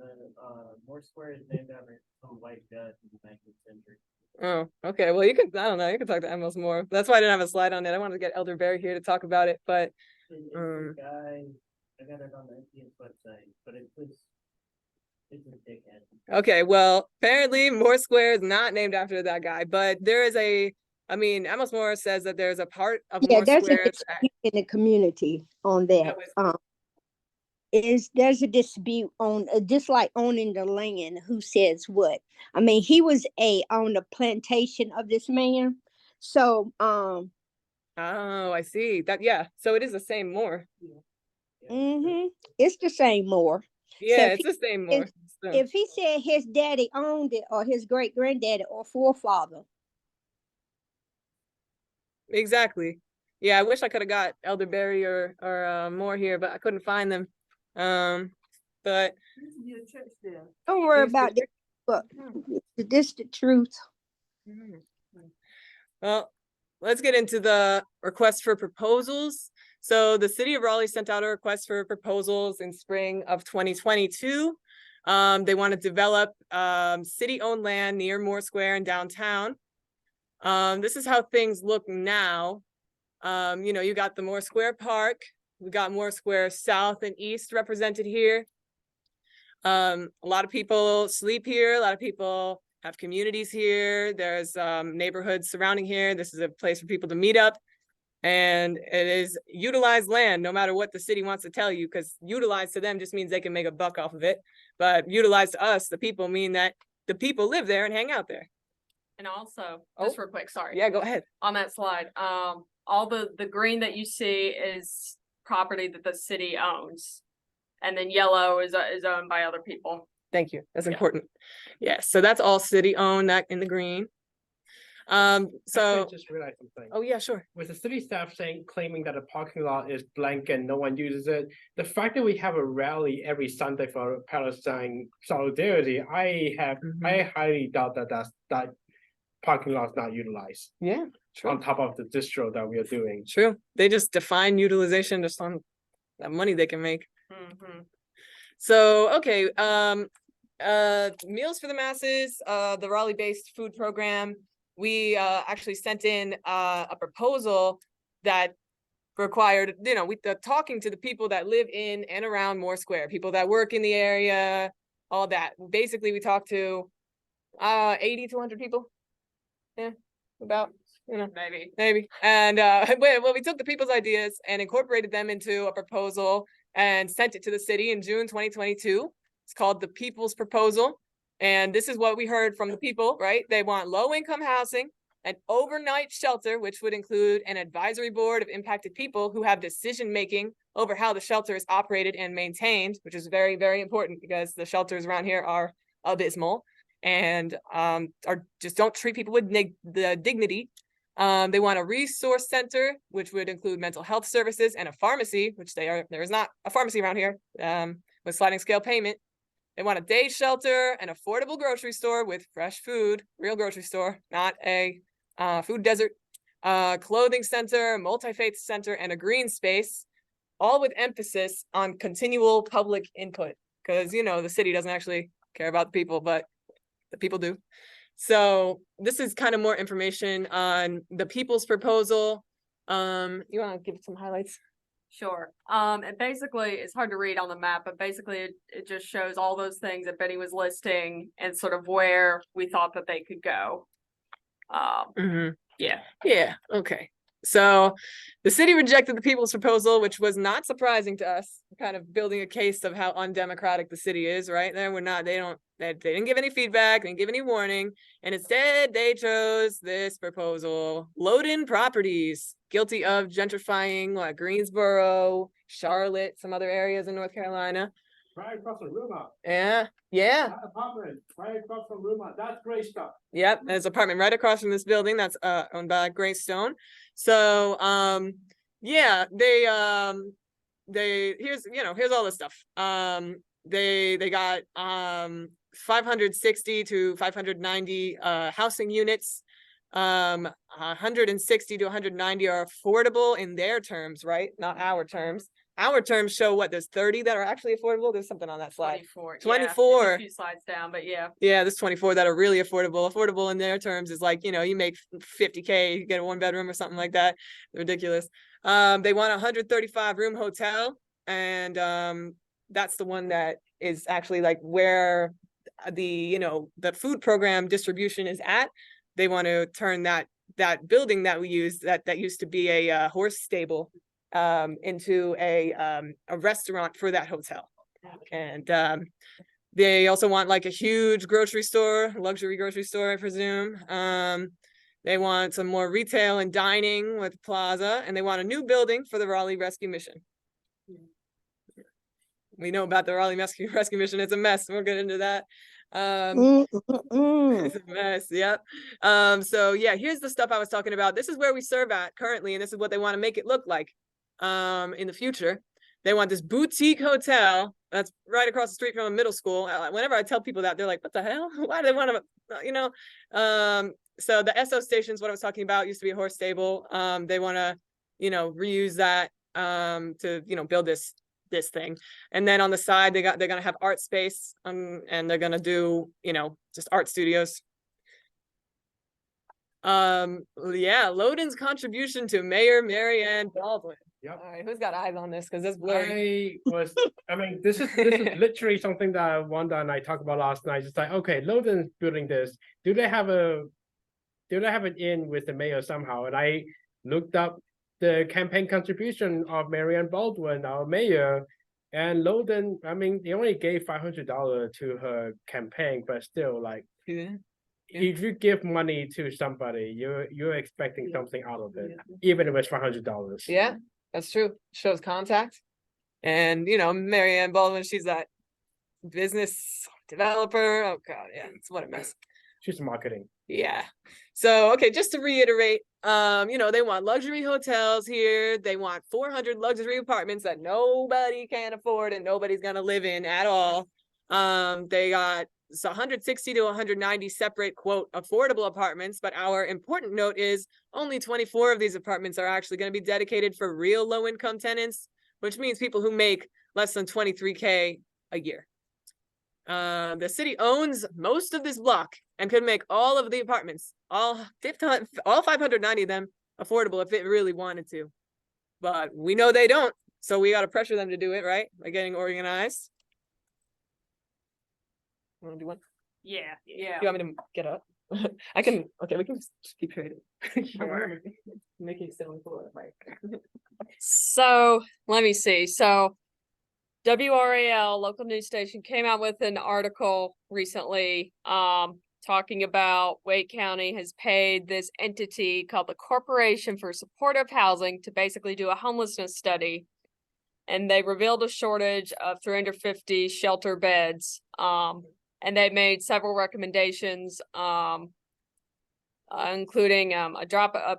Moore Square is named after some white guy in the 19th century. Oh, okay. Well, you can, I don't know, you can talk to Emmels more. That's why I didn't have a slide on it. I wanted to get Elder Barry here to talk about it, but It's the guy, I got it on the NPS website, but it's a dickhead. okay, well, apparently Moore Square is not named after that guy, but there is a, I mean, Emmels Moore says that there's a part of Yeah, Moore there's a Square dispute in the community on that. There's a dispute on just like owning the land, who says what. I mean, he was on the plantation of this man. So oh, I see that. Yeah, so it is the same Moore. it's the same Moore. Yeah, So it's the same Moore. if he said his daddy owned it or his great granddaddy or forefather. Exactly. Yeah, I wish I could have got Elder Barry or Moore here, but I couldn't find them. But Don't worry about it. But this the truth. Well, let's get into the request for proposals. So the City of Raleigh sent out a request for proposals in spring of 2022. They want to develop city-owned land near Moore Square in downtown. This is how things look now. You know, you got the Moore Square Park. We got Moore Square South and East represented here. A lot of people sleep here. A lot of people have communities here. There's neighborhoods surrounding here. This is a place for people to meet up. And it is utilized land, no matter what the city wants to tell you, because utilized to them just means they can make a buck off of it. But utilized to us, the people, mean that the people live there and hang out there. And also, just real quick, sorry. Yeah, go ahead. On that slide, all the green that you see is property that the city owns. And then yellow is owned by other people. Thank you. That's important. Yes, so that's all city owned, that in the green. Actually, So, I just realized something. oh yeah, sure. With the city staff claiming that the parking lot is blank and no one uses it, the fact that we have a rally every Sunday for Palestine solidarity, I highly doubt that parking lot's not utilized. Yeah, true. On top of the distro that we are doing. True. They just define utilization just on that money they can make. So, okay, Meals for the Masses, the Raleigh-based food program. We actually sent in a proposal that required, you know, talking to the people that live in and around Moore Square, people that work in the area, all that. Basically, we talked to 80 to 100 people. Yeah, about, you know, maybe. And well, we took the people's ideas and incorporated them into a proposal and sent it to the city in June 2022. It's called the People's Proposal. And this is what we heard from the people, right? They want low-income housing, an overnight shelter, which would include an advisory board of impacted people who have decision-making over how the shelter is operated and maintained, which is very, very important because the shelters around here are abysmal and just don't treat people with the dignity. They want a resource center, which would include mental health services, and a pharmacy, which there is not a pharmacy around here, with sliding scale payment. They want a day shelter, an affordable grocery store with fresh food, real grocery store, not a food desert, clothing center, multi-faith center, and a green space, all with emphasis on continual public input. Because, you know, the city doesn't actually care about the people, but the people do. So this is kind of more information on the people's proposal. You want to give some highlights? Sure. And basically it's hard to read on the map, but basically it just shows all those things that Betty was listing and sort of where we thought that they could go. Yeah. Yeah, okay. So the city rejected the people's proposal, which was not surprising to us, kind of building a case of how undemocratic the city is, right? They didn't give any feedback, they didn't give any warning, and instead they chose this proposal. Loden Properties, guilty of gentrifying Greensboro, Charlotte, some other areas in North Carolina. Right across the room out. Yeah. That apartment, right across from room out. That's Greystar. Yep, there's an apartment right across from this building that's owned by Greystone. So yeah, they here's all this stuff. They got 560 to 590 housing units. 160 to 190 are affordable in their terms, right? Not our terms. Our terms show what, there's 30 that are actually affordable. There's something on that slide. 24. 24. Yeah, a few slides down, but yeah. Yeah, there's 24 that are really affordable. Affordable in their terms is like, you know, you make 50K, you get a 1-bedroom or something like that. Ridiculous. They want a 135 room hotel, and that's the one that is actually like where the food program distribution is at. They want to turn that building that we use that used to be a horse stable into a restaurant for that hotel. And they also want like a huge grocery store, luxury grocery store, I presume. They want some more retail and dining with plaza, and they want a new building for the Raleigh Rescue Mission. We know about the Raleigh Rescue Mission. It's a mess. We'll get into that. It's a mess. Yep. So yeah, here's the stuff I was talking about. This is where we serve at currently, and this is what they want to make it look like in the future. They want this boutique hotel that's right across the street from a middle school. Whenever I tell people that, they're like, what the hell? Why do they want to, so the SO stations, what I was talking about, used to be a horse stable. They want to, reuse that to, build this thing. And then on the side, they're going to have art space, and they're going to do, just art studios. Yeah, Loden's contribution to Mayor Mary Ann Baldwin. Yep. All right, who's got eyes on this? Because this blurry. This is literally something that Wanda and I talked about last night. It's like, okay, Loden's building this. Do they have an in with the mayor somehow? And I looked up the campaign contribution of Mary Ann Baldwin, our mayor, and Loden. They only gave $500 to her campaign, but still, like, if you give money to somebody, you're expecting something out of it, even if it's $500. Yeah, that's true. Shows contact. And Mary Ann Baldwin, she's that business developer. Oh god, yeah, it's what a mess. She's marketing. Yeah. So okay, just to reiterate, they want luxury hotels here. They want 400 luxury apartments that nobody can afford and nobody's gonna live in at all. They got 160 to 190 separate, quote, affordable apartments, but our important note is only 24 of these apartments are actually going to be dedicated for real low-income tenants, which means people who make less than 23K a year. The city owns most of this block and could make all of the apartments, all 590 of them, affordable if it really wanted to. But we know they don't, so we got to pressure them to do it, right? By getting organized. Want to do one? Yeah. You want me to get up? I can. Okay, we can just keep creating. Sure. Making it sound cool, right? So let me see. So WRAL, local news station, came out with an article recently talking about Wake County has paid this entity called the Corporation for Supportive Housing to basically do a homelessness study. And they revealed a shortage of 350 shelter beds. And they made several recommendations. including a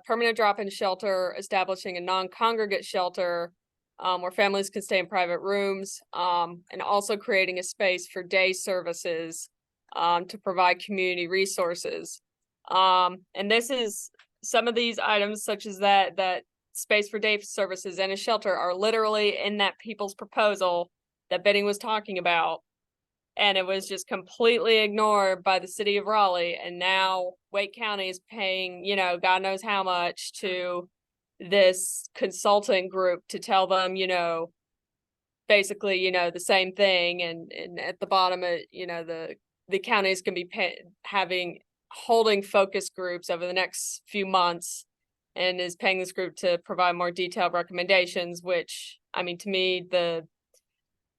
permanent drop-in shelter, establishing a non-congregate shelter where families can stay in private rooms, and also creating a space for day services to provide community resources. And this is some of these items, such as that space for day services and a shelter, are literally in that people's proposal that Benny was talking about. And it was just completely ignored by the city of Raleigh. And now Wake County is paying, you know, God knows how much to this consultant group to tell them, you know, basically, you know, the same thing. And at the bottom of, you know, the counties can be holding focus groups over the next few months, and is paying this group to provide more detailed recommendations, which, I mean, to me,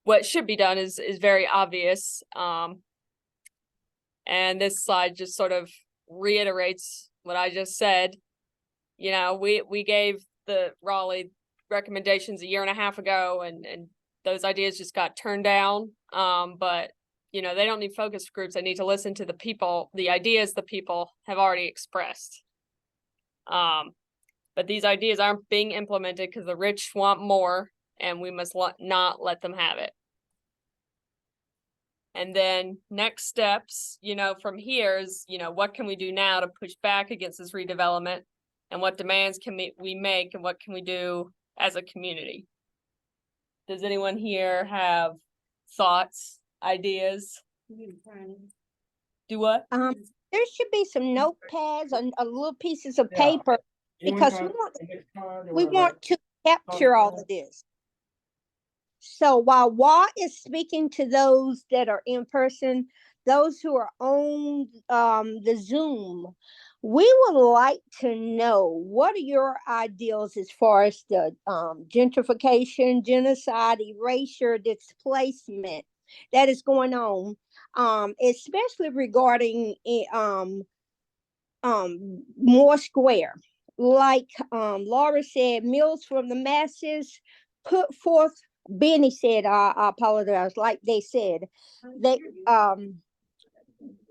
what should be done is very obvious. And this slide just sort of reiterates what I just said. You know, we gave the Raleigh recommendations a year and a half ago, and those ideas just got turned down. But you know, they don't need focus groups. They need to listen to the people, the ideas the people have already expressed. But these ideas aren't being implemented because the rich want more, and we must not let them have it. And then next steps, you know, from here is, you know, what can we do now to push back against this redevelopment, and what demands can we make, and what can we do as a community? Does anyone here have thoughts, ideas? Do what? There should be some notepads and little pieces of Yeah. paper, because we want to capture all of this. So while Wa is speaking to those that are in person, those who are on the Zoom, we would like to know, what are your ideals as far as the gentrification, genocide, erasure, displacement that is going on, especially regarding Moore Square. Like Laura said, Meals from the Masses put forth. Benny said, I apologize. Like they said, they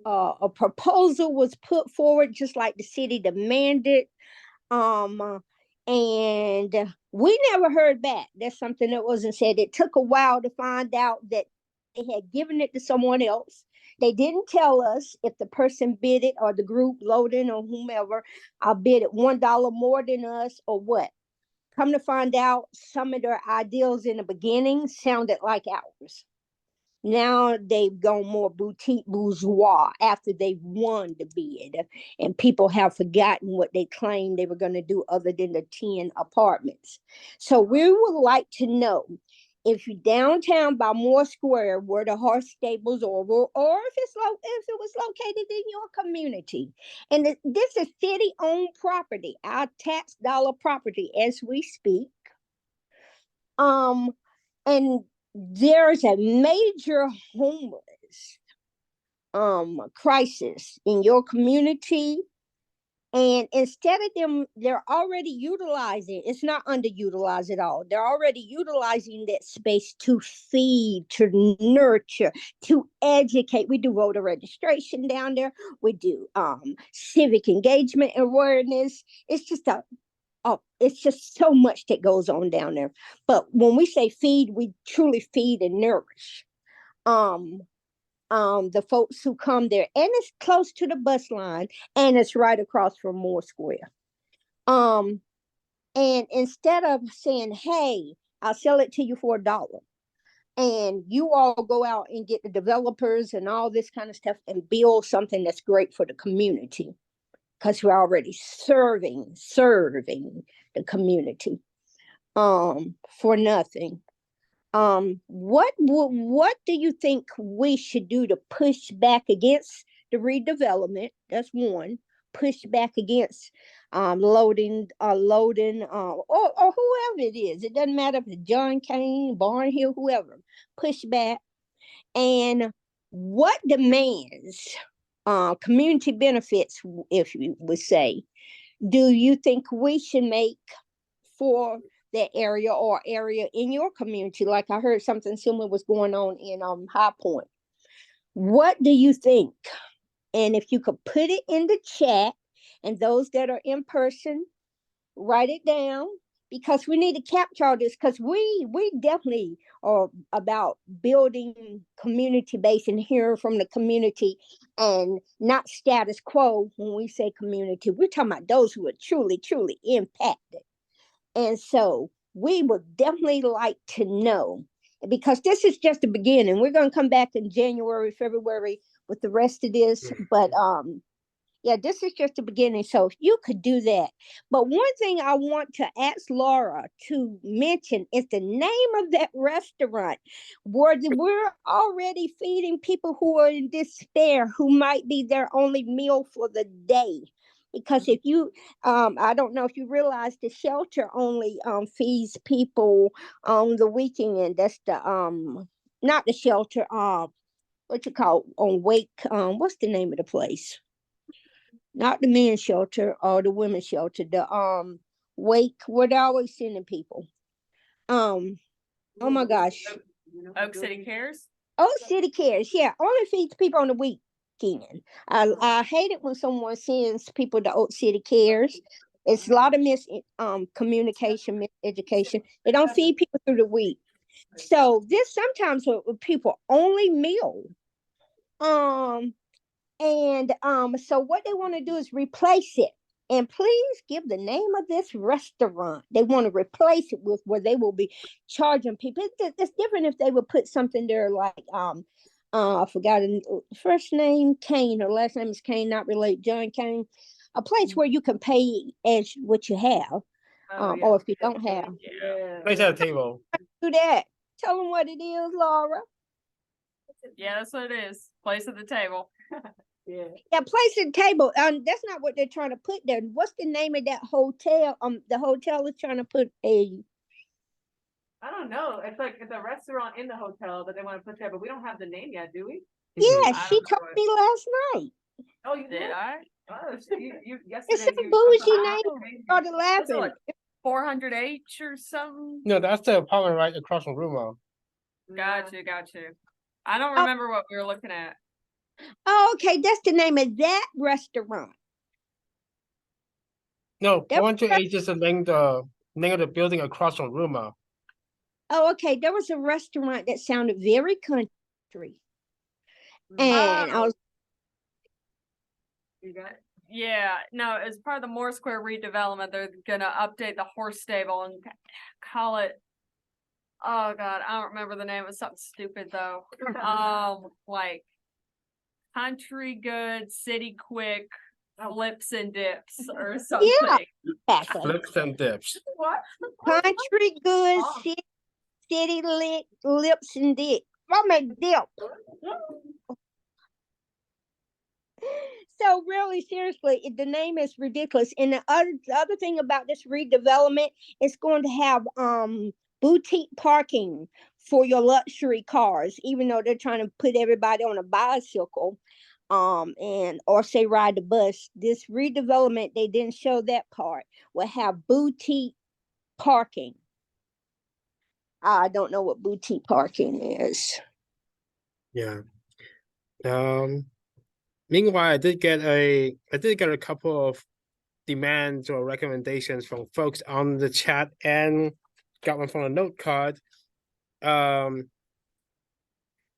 a proposal was put forward, just like the city demanded, and we never heard back. That's something that wasn't said. It took a while to find out that they had given it to someone else. They didn't tell us if the person bid it, or the group, Loden or whomever, bid it $1 more than us or what. Come to find out, some of their ideals in the beginning sounded like ours. Now they've gone more boutique bourgeois after they've won the bid, and people have forgotten what they claimed they were going to do other than the 10 apartments. So we would like to know, if you're downtown by Moore Square, where the horse stables are, or if it was located in your community, and this is city-owned property, our tax dollar property as we speak, and there's a major homeless crisis in your community, and instead of them, they're already utilizing, it's not underutilized at all, they're already utilizing that space to feed, to nurture, to educate. We do voter registration down there, we do civic engagement awareness. It's just so much that goes on down there. But when we say feed, we truly feed and nourish the folks who come there, and it's close to the bus line, and it's right across from Moore Square. And instead of saying, hey, I'll sell it to you for $1, and you all go out and get the developers and all this kind of stuff and build something that's great for the community, because we're already serving the community for nothing. What do you think we should do to push back against the redevelopment? That's one. Push back against Loden, or whoever it is. It doesn't matter if it's John Kane, Barnhill, whoever. Push back. And what demands, community benefits, if you would say, do you think we should make for that area, or area in your community? Like I heard something similar was going on in High Point. What do you think? And if you could put it in the chat, And those that are in person, write it down, because we need to capture all this, because we definitely are about building community base and hearing from the community, and not status quo. When we say community, we're talking about those who are truly impacted. And so we would definitely like to know, because this is just the beginning. We're going to come back in January, February with the rest of this. But yeah, this is just the beginning. So if you could do that. But one thing I want to ask Laura to mention is the name of that restaurant, where we're already feeding people who are in despair, who might be their only meal for the day. Because if you, I don't know if you realize, the shelter only feeds people on the weekend. That's the not the shelter, what you call on Wake, what's the name of the place? Not the men's shelter or the women's shelter, the Wake, where they're always sending people. Oh my gosh. Oak City Cares. Oh, City Cares, yeah, only feeds people on the weekend. I hate it when someone sends people to Oak City Cares. It's a lot of communication, miseducation. They don't feed people through the week. So this sometimes with people only meal. And so what they want to do is replace it. And please give the name of this restaurant. They want to replace it with where they will be charging people. It's different if they would put something there like I forgot his first name, Kane. Her last name is Kane, not related, John Kane. A place where you can pay as what you have, or if you don't have. Place at a table. Do that. Tell them what it is, Laura. Yeah, that's what it is. Place at the table. Yeah. Yeah, place and table. That's not what they're trying to put there. What's the name of that hotel? The hotel is trying to put a. I don't know. It's like it's a restaurant in the hotel that they want to put there, but we don't have the name yet, do we? Yeah, I she don't know told me last night. Oh, you Did I? Oh, so you It's yesterday. a you bougie told me- name. Started laughing. like 400H or something? No, that's the apartment right across from Ruma. Got you. I don't Oh. remember what we were looking at. Oh, okay, that's the name of that restaurant. No, That- 408 is the name of the building across from Ruma. Oh, okay. There was a restaurant that sounded very country, and I was. You got it? Yeah, no, as part of the Moore Square redevelopment, they're gonna update the horse stable and call it. Oh God, I don't remember the name. It's something stupid though. Like Country Good City Quick Flips and Dips or something. Exactly. Flips and dips. What? Country good Oh. city lips and dip. I mean dip. So really, seriously, the name is ridiculous. And the other thing about this redevelopment, it's going to have boutique parking for your luxury cars, even though they're trying to put everybody on a bicycle, and or say ride the bus. This redevelopment, they didn't show that part, will have boutique parking. I don't know what boutique parking is. Yeah. Meanwhile, I did get a couple of demands or recommendations from folks on the chat, and got one from a note card.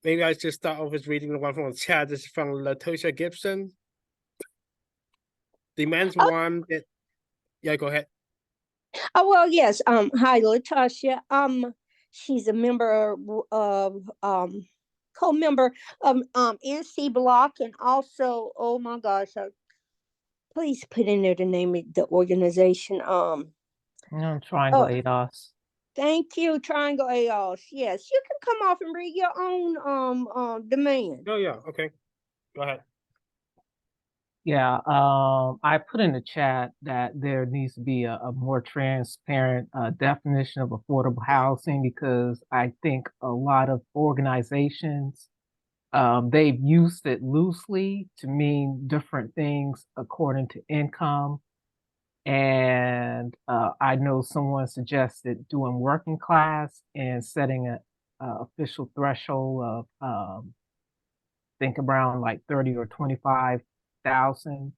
Maybe I just start off with reading the one from the chat. This is from Latosha Gibson. Demands one that. Yeah, go ahead. Oh well, yes. Hi, Latasha. She's a member of co-member of NC Block, and also, oh my gosh, please put in there the name of the organization. Triangle ADOS. Thank you, Triangle AOS. Yes, you can come off and read your own demand. Oh yeah, okay. Go ahead. Yeah, I put in the chat that there needs to be a more transparent definition of affordable housing, because I think a lot of organizations, they've used it loosely to mean different things according to income. And I know someone suggested doing working class and setting a official threshold of think around like 30 or 25,000.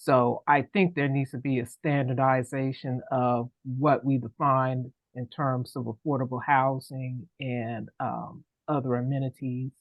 So I think there needs to be a standardization of what we define in terms of affordable housing and other amenities.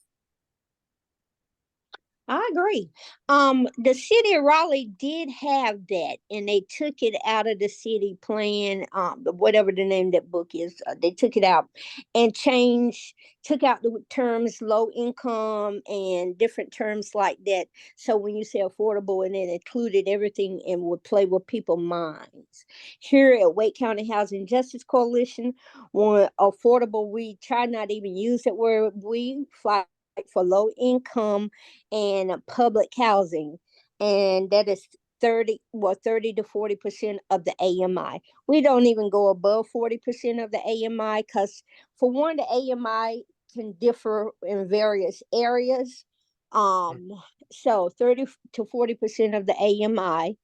I agree. The city of Raleigh did have that, and they took it out of the city plan. Whatever the name of that book is, they took it out and took out the terms low income and different terms like that. So when you say affordable, and it included everything and would play with people's minds. Here at Wake County Housing Justice Coalition, when affordable, we try not even use that word. We fight for low income and public housing, and that is 30 to 40% of the AMI. We don't even go above 40% of the AMI, because for one, the AMI can differ in various areas. So 30 to 40% of the AMI,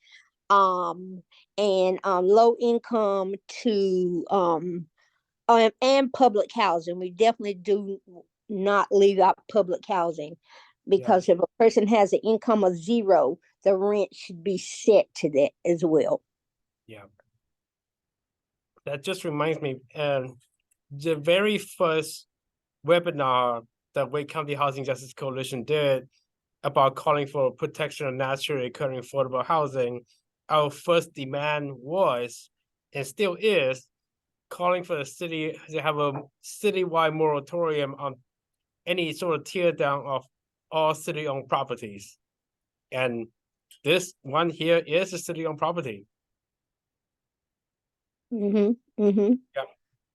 and low income to and public housing. We definitely do not leave out public housing, because if a person has an income of 0, the rent should be set to that as well. Yeah. That just reminds me, the very first webinar that Wake County Housing Justice Coalition did about calling for protection of naturally occurring affordable housing, our first demand was, and still is, calling for the city to have a citywide moratorium on any sort of tear down of all city-owned properties. And this one here is a city-owned property. Well, and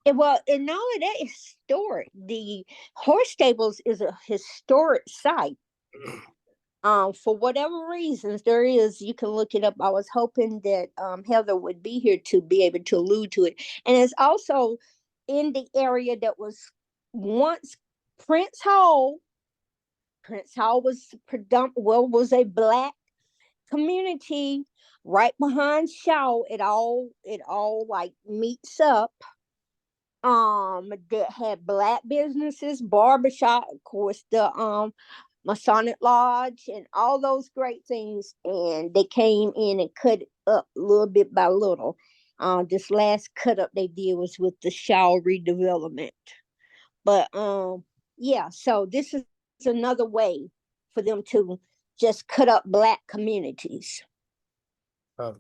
all of that is historic. The horse stables is a historic site. For whatever reasons there is, you can look it up. I was hoping that Heather would be here to be able to allude to it. And it's also in the area that was once Prince Hall. Prince Hall was was a Black community right behind Shaw. It all like meets up. That had Black businesses, barbershop, of course, the Masonic Lodge, and all those great things. And they came in and cut it up little bit by little. This last cut up they did was with the Shaw redevelopment. But yeah, so this is another way for them to just cut up Black communities. I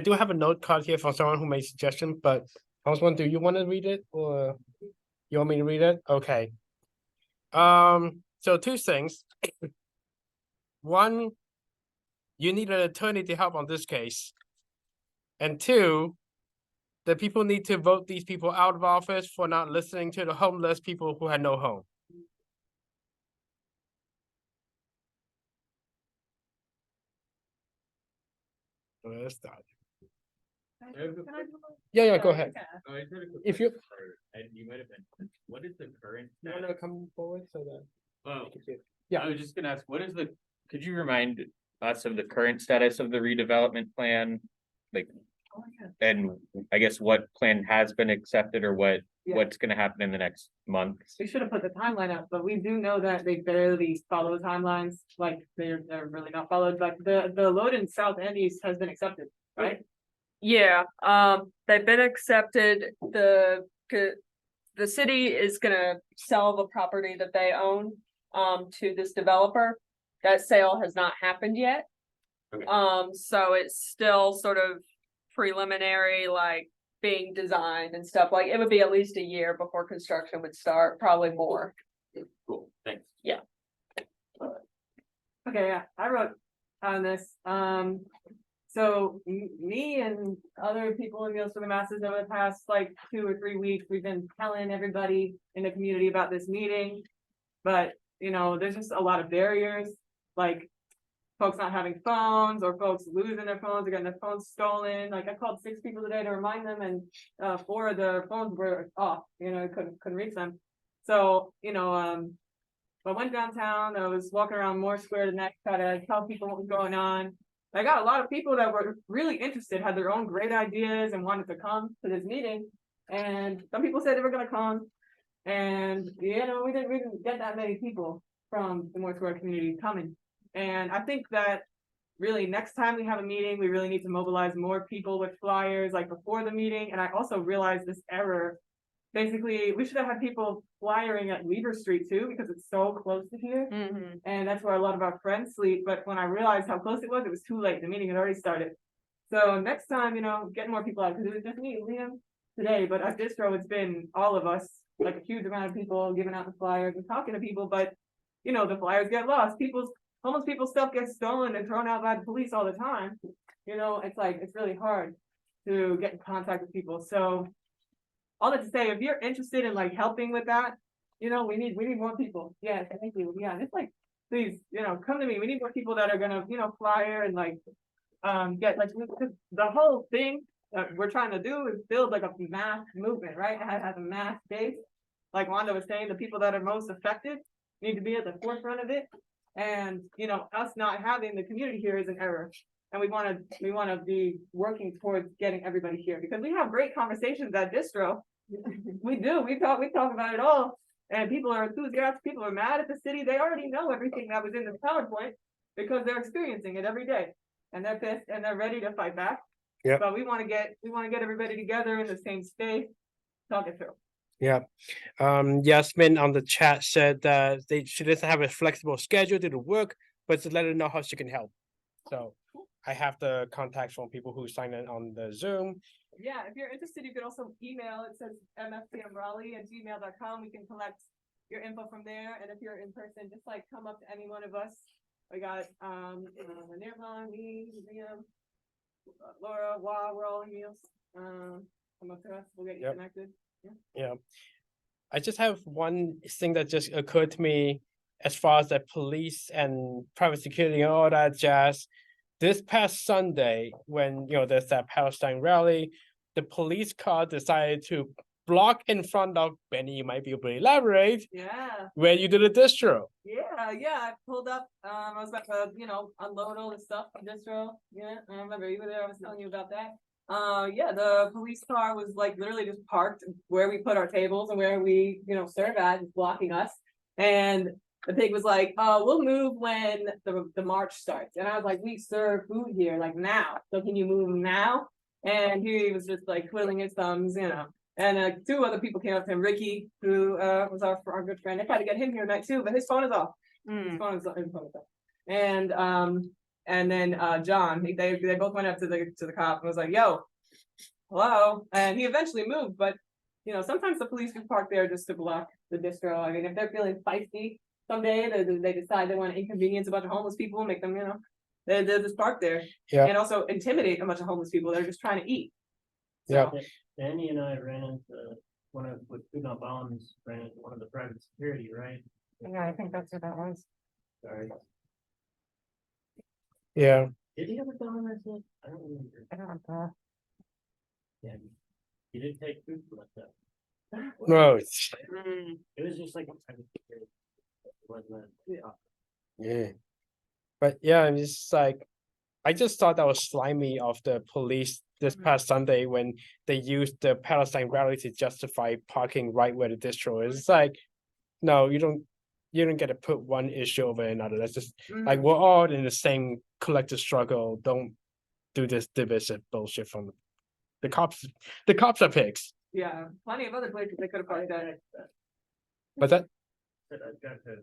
do have a note card here from someone who made a suggestion, but Councilman, do you want to read it, or you want me to read it? Okay. So 2 things. One, you need an attorney to help on this case. And 2, the people need to vote these people out of office for not listening to the homeless people who had no home. Let's start. Yeah, go ahead. If you might have been, what is the current? You want to come forward so that. Oh, yeah. I was just gonna ask, could you remind us of the current status of the redevelopment plan? Like, and I guess what plan has been accepted, or what's gonna happen in the next month? We should have put the timeline up, but we do know that they barely follow timelines. Like they're really not followed. Like the Loden South and East has been accepted, right? Yeah, they've been accepted. The city is gonna sell the property that they own to this developer. That sale has not happened yet. Okay. So it's still sort of preliminary, like being designed and stuff. Like it would be at least a year before construction would start, probably more. Cool, thanks. Yeah. Okay, yeah, I wrote on this. So me and other people in Meals for the Masses over the past like 2 or 3 weeks, we've been telling everybody in the community about this meeting, but you know, there's just a lot of barriers, like folks not having phones, or folks losing their phones or getting their phones stolen. Like I called 6 people today to remind them, and 4 of their phones were off. You know, couldn't reach them. So you know, I went downtown. I was walking around Moore Square to try to tell people what was going on. I got a lot of people that were really interested, had their own great ideas, and wanted to come to this meeting. And some people said they were going to come, and you know, we didn't get that many people from the Moore Square community coming. And I think that really next time we have a meeting, we really need to mobilize more people with flyers like before the meeting. And I also realized this error. Basically, we should have had people flyering at Weaver Street too, because it's so close to here. And that's where a lot of our friends sleep. But when I realized how close it was too late. The meeting had already started. So next time, getting more people out, because it was just me, Liam, today. But at Distro, it's been all of us, like a huge amount of people giving out the flyers and talking to people. But, the flyers get lost. Homeless people's stuff gets stolen and thrown out by the police all the time. It's really hard to get in contact with people. So all that to say, if you're interested in like helping with that, we need more people. Yeah, thank you. Yeah, it's like, please, come to me. We need more people that are gonna, flyer and like get like the whole thing that we're trying to do is build like a mass movement, right? It has a mass base. Like Wanda was saying, the people that are most affected need to be at the forefront of it. And us not having the community here is an error. And we want to be working towards getting everybody here, because we have great conversations at Distro. We do. We talk about it all. And people are enthusiastic. People are mad at the city. They already know everything that was in the PowerPoint because they're experiencing it every day. And they're pissed and they're ready to fight back. Yeah. But we want to get everybody together in the same space, talk it through. Yeah. Yasmin on the chat said that she doesn't have a flexible schedule to do work, but to let her know how she can help. So I have the contacts from people who sign in on the Zoom. Yeah, if you're interested, you could also email. It says mftmraleigh@gmail.com. We can collect your info from there. And if you're in person, just like come up to any one of us. We got Nirvan, me, Liam, Laura, we're all emails. Come up to us, we'll get you connected. Yeah. I just have one thing that just occurred to me as far as the police and private security and all that jazz. This past Sunday, when there's that Palestine rally, the police car decided to block in front of Benny. You might be able to elaborate. Yeah. Where you do the distro. Yeah. I pulled up. I was about to, unload all the stuff from Distro. Yeah, I remember you were there. I was telling you about that. The police car was like literally just parked where we put our tables and where we, serve at, blocking us. And the pig was like, we'll move when the march starts. And I was like, we serve food here like now. So can you move now? And he was just like twiddling his thumbs, And two other people came up to him, Ricky, who was our good friend. I tried to get him here tonight too, but his phone is off. His phone is off. And then John, they both went up to the cop and was like, yo, hello. And he eventually moved, but sometimes the police do park there just to block the distro. I mean, if they're feeling feisty someday, they decide they want to inconvenience a bunch of homeless people, make them, they're just park there. Yeah. And also intimidate a bunch of homeless people that are just trying to eat. Yeah. Danny and I ran into with Food Not Bombs, ran into one of the private security, right? Yeah, I think that's what that was. Sorry. Yeah. Did he ever tell him that? I don't remember. I don't know. Yeah. He didn't take food from like that. No. It was just like a private security. It wasn't Yeah. But yeah, I'm just like, I just thought that was slimy of the police this past Sunday when they used the Palestine rally to justify parking right where the distro is. It's like, no, you don't get to put one issue over another. That's just like we're all in the same collective struggle. Don't do this divisive bullshit from the cops. The cops are pigs. Yeah, plenty of other places they could have probably done it. But that I've got to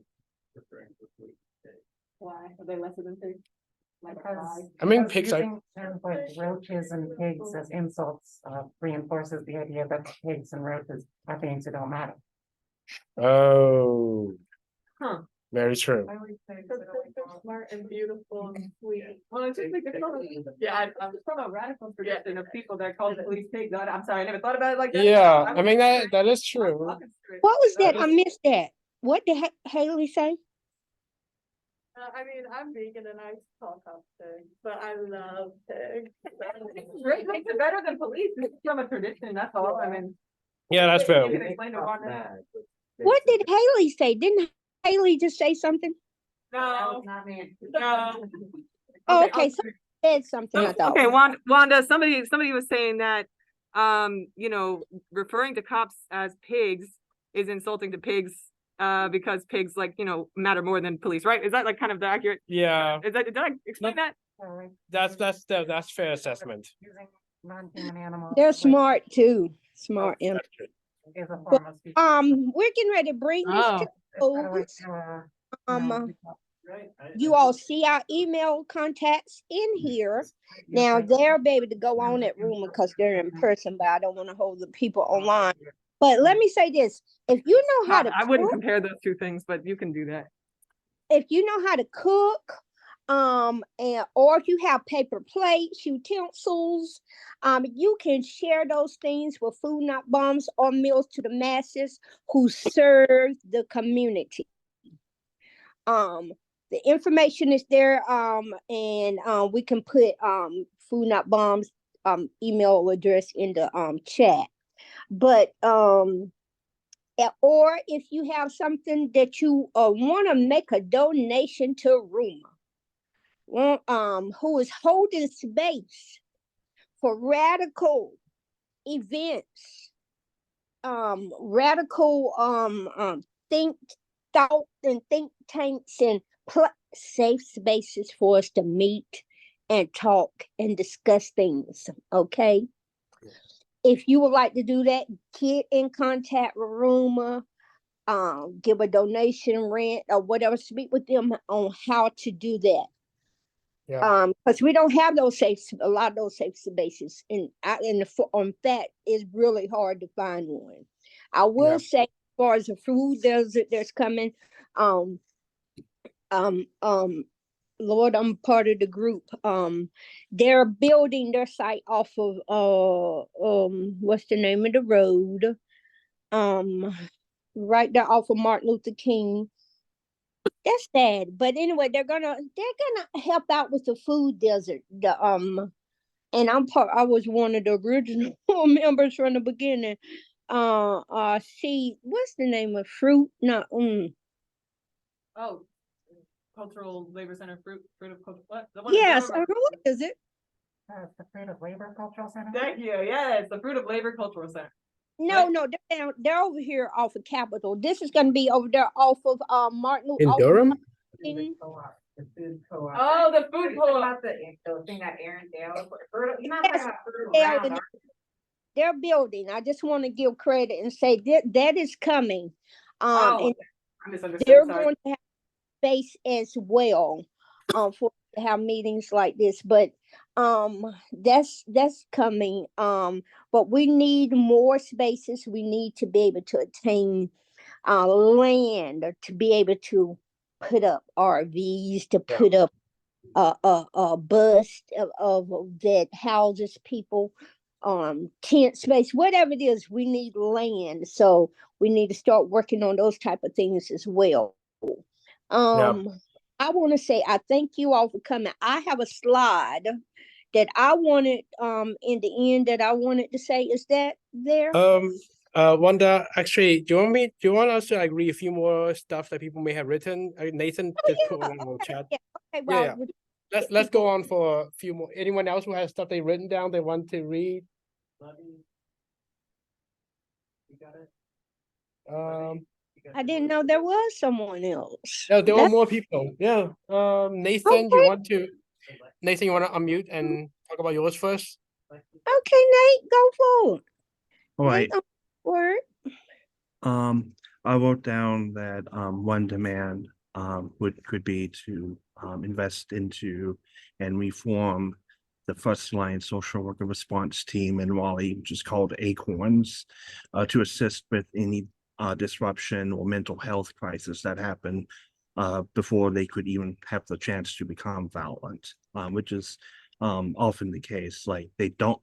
referring to food. Why? Are they lesser than pigs? Like flies? I mean, pigs are. Using terms like roaches and pigs as insults reinforces the idea that pigs and roaches are things that don't matter. Oh. Huh. Very true. I would say they're smart and beautiful and sweet. Well, it's just like I'm just from a radical tradition of people that call the police pigs. I'm sorry, I never thought about it like that. Yeah, I mean that is true. What was that? I missed that. What did Haley say? I mean, I'm vegan and I talk up pigs, but I love pigs. Great makes it better than police. It's from a tradition, that's all. I mean. Yeah, that's You fair. can explain to Wanda. What did Haley say? Didn't Haley just say something? No. Not me. No. Oh, okay. Somebody said something. I thought. Okay, Wanda, somebody was saying that, referring to cops as pigs is insulting to pigs, because pigs matter more than police, right? Is that like kind of the accurate? Yeah. Did I explain that? That's fair assessment. Using non-human animals. They're like, smart too. Smart. That's animals. true. Is a form of speech. We're getting ready to bring this to Oh. It's kind of like, close. you know, Right. You all see our email contacts in here. Now they'll be able to go on that rumor because they're in person, but I don't want to hold the people online. But let me say this: if you know how to I wouldn't cook, compare those two things, but you can do that. if you know how to cook, and or if you have paper plates, utensils, you can share those things with Food Not Bombs or Meals to the Masses who serve the community. The information is there, and we can put Food Not Bombs email address in the chat. But or if you have something that you want to make a donation to Ruma, who is holding space for radical events, radical thought and think tanks and safe spaces for us to meet and talk and discuss things. Okay. If you would like to do that, get in contact with Ruma, give a donation, rent, or whatever. Speak with them on how to do that. Yeah. Because we don't have a lot of those safe spaces, and on that, it's really hard to find one. I will say, as far as the food desert that's coming, Lord, I'm part of the group. They're building their site off of what's the name of the road? Right there off of Martin Luther King. That's sad, but anyway, they're gonna help out with the food desert. And I was one of the original members from the beginning. See, what's the name of fruit? Not Oh, Cultural Labor Center, fruit of culture. What? Yes, what is it? the Fruit of Labor Cultural Center. Thank you. Yeah, it's the Fruit of Labor Cultural Center. No, they're over here off of Capitol. This is gonna be over there off of Martin Luther. In Durham? King. The food co-op. Oh, the food co-op. About the thing that Aaron Dale. You're not talking about Fruit Around, They're building. I just want to give credit and say that is coming. And I misunderstood. they're Sorry. going to have space as well for to have meetings like this. But that's coming. But we need more spaces. We need to be able to attain land, or to be able to put up RVs, to put up a bus of that houses people, tent space, whatever it is. We need land, so we need to start working on those type of things as well. I want to say I thank you all for coming. I have a slide that I wanted in the end that I wanted to say. Is that there? Wanda, actually, do you want us to like read a few more stuff that people may have written? Nathan just put one in the chat. Okay, well, Let's go on for a few more. Anyone else who has stuff they've written down they want to read? You got it? I didn't know there was someone else. No, there were more people. Yeah. Nathan, Okay. you want to unmute and talk about yours first? Okay, Nate, go for it. All right. Word. I wrote down that one demand could be to invest into and reform the first line social worker response team in Raleigh, which is called Acorns, to assist with any disruption or mental health crisis that happen before they could even have the chance to become violent, which is often the case. Like they don't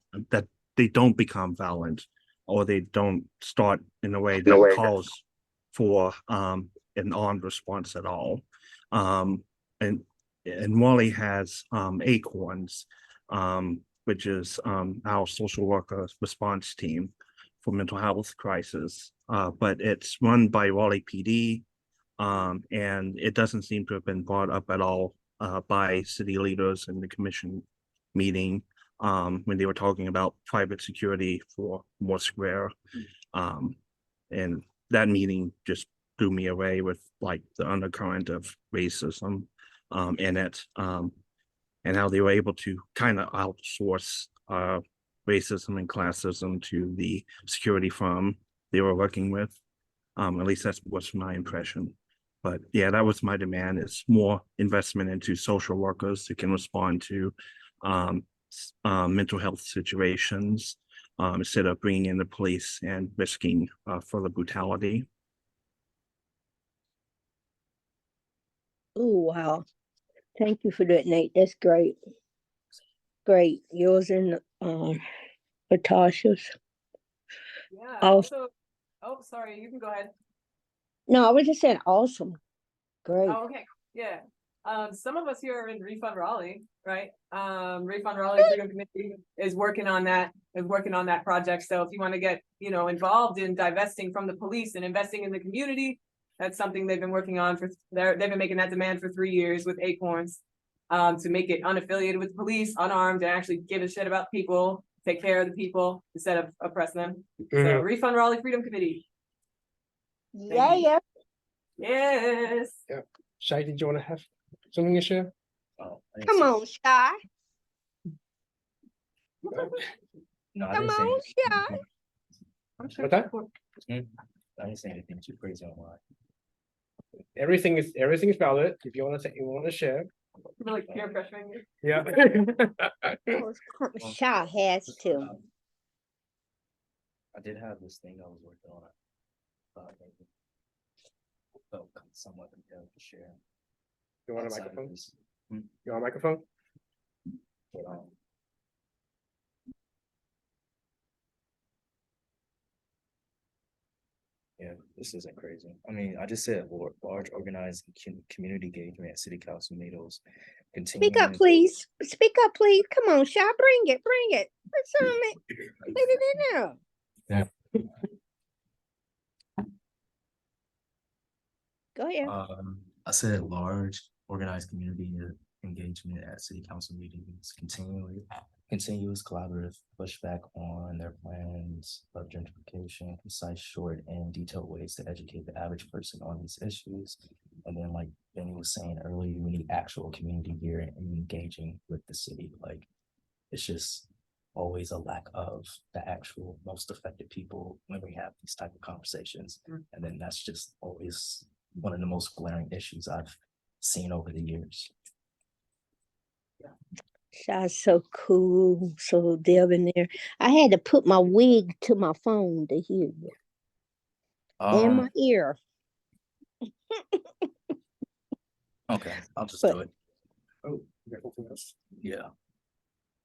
become violent, or they don't start in a way that calls for an armed response at all. And Raleigh has Acorns, which is our social worker response team for mental health crisis. But it's run by Raleigh PD, and it doesn't seem to have been brought up at all by city leaders in the commission meeting when they were talking about private security for Moore Square. And that meeting just blew me away with like the undercurrent of racism in it. and how they were able to kind of outsource racism and classism to the security firm they were working with. At least that's what's my impression. But yeah, that was my demand, is more investment into social workers who can respond to mental health situations instead of bringing in the police and risking further brutality. Oh, wow. Thank you for that, Nate. That's great. Great. Yours and Latasha's. Yeah, Awesome. also, oh, sorry, you can go ahead. No, I was just saying awesome. Great. Oh, okay, yeah. Some of us here are in Refund Raleigh, right? Refund Raleigh Freedom Committee is working on that project. So if you want to get, involved in divesting from the police and investing in the community, that's something they've been working on they've been making that demand for 3 years with Acorns, to make it unaffiliated with the police, unarmed, and actually give a shit about people, take care of the people instead of oppress them. So Refund Raleigh Freedom Committee. Yeah. Yes. Yeah. Shai, did you want to have something to share? Come on, Shy. No, I Come didn't say on, Shy. What's that? I didn't say anything too crazy online. Everything is valid. If you want to share. Like peer pressuring you. Yeah. Shy has to. I did have this thing I was working on. Felt somewhat compelled to share. You want a outside of microphone? this. You want a microphone? But, yeah, this isn't crazy. I mean, I just said large organized community engagement at city council meetings. Speak up, please. Speak up, please. Come on, Shy. Bring it. What's on it? Put it in there. Yeah. Go ahead. I said large organized community engagement at city council meetings, continuous collaborative pushback on their plans of gentrification, concise, short, and detailed ways to educate the average person on these issues. And then, like Benny was saying earlier, we need actual community here and engaging with the city. Like, it's just always a lack of the actual most affected people when we have these type of conversations. And then that's just always one of the most glaring issues I've seen over the years. Shy's so cool, so debonair. I had to put my wig to my phone to hear you. And my ear. Okay, I'll just do it. Oh, yeah.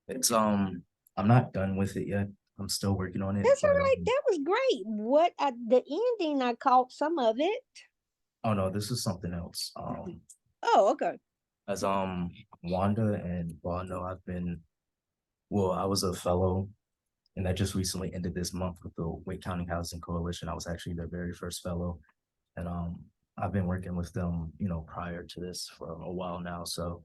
It's I'm not done with it yet. I'm still working on it. That's all right. That was great. The ending, I caught some of it. Oh no, this is something else. Oh, okay. As Wanda and Bob know, I was a fellow, and that just recently ended this month with the Wake County Housing Coalition. I was actually their very first fellow, and I've been working with them, prior to this for a while now. So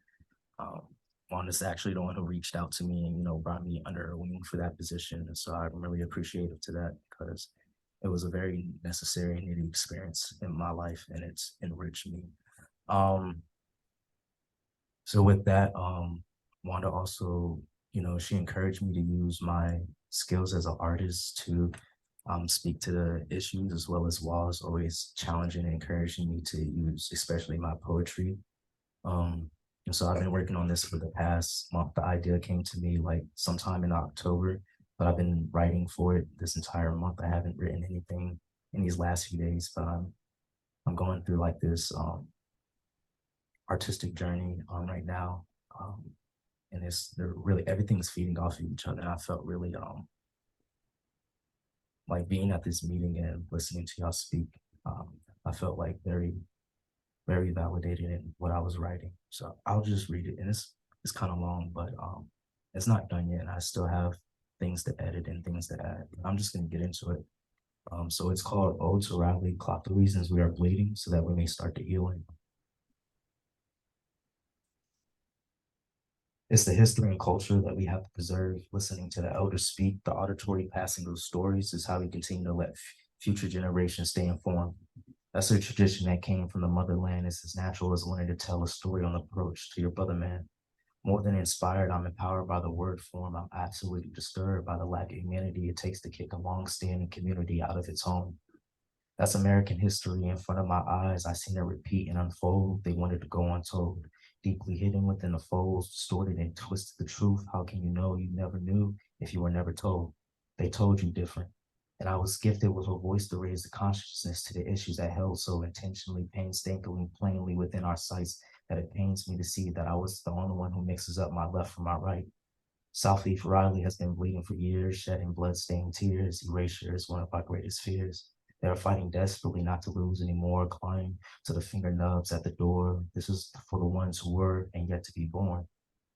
Wanda's actually the one who reached out to me and brought me under her wing for that position, and so I'm really appreciative to that, because it was a very necessary and needed experience in my life, and it's enriched me. So with that, Wanda also, she encouraged me to use my skills as an artist to speak to the issues, as well as Wall's always challenging and encouraging me to use, especially my poetry. And so I've been working on this for the past month. The idea came to me like sometime in October, but I've been writing for it this entire month. I haven't written anything in these last few days, but I'm going through like this artistic journey right now, and they're really, everything's feeding off of each other. And I felt really like being at this meeting and listening to y'all speak. I felt like very, very validated in what I was writing. So I'll just read it, and it's kind of long, but it's not done yet. And I still have things to edit and things to add. I'm just gonna get into it. So it's called Ode to Raleigh, Clock the Reasons We Are Bleeding so that we may start the healing. It's the history and culture that we have to preserve. Listening to the elders speak, the auditory passing of stories is how we continue to let future generations stay informed. That's a tradition that came from the motherland. It's as natural as wanting to tell a story on the approach to your brother man. More than inspired, I'm empowered by the word form. I'm absolutely disturbed by the lack of humanity it takes to kick a long-standing community out of its home. That's American history in front of my eyes. I seen it repeat and unfold. They wanted to go untold. Deeply hidden within the folds, distorted and twisted the truth. How can you know you never knew if you were never told? They told you different. And I was gifted with a voice to raise the consciousness to the issues that held so intentionally, painstakingly, plainly within our sights that it pains me to see that I was the only one who mixes up my left from my right. Southeast Raleigh has been bleeding for years, shedding blood-stained tears. Erasure is one of our greatest fears. They are fighting desperately not to lose anymore, climb to the finger nubs at the door. This is for the ones who were and yet to be born.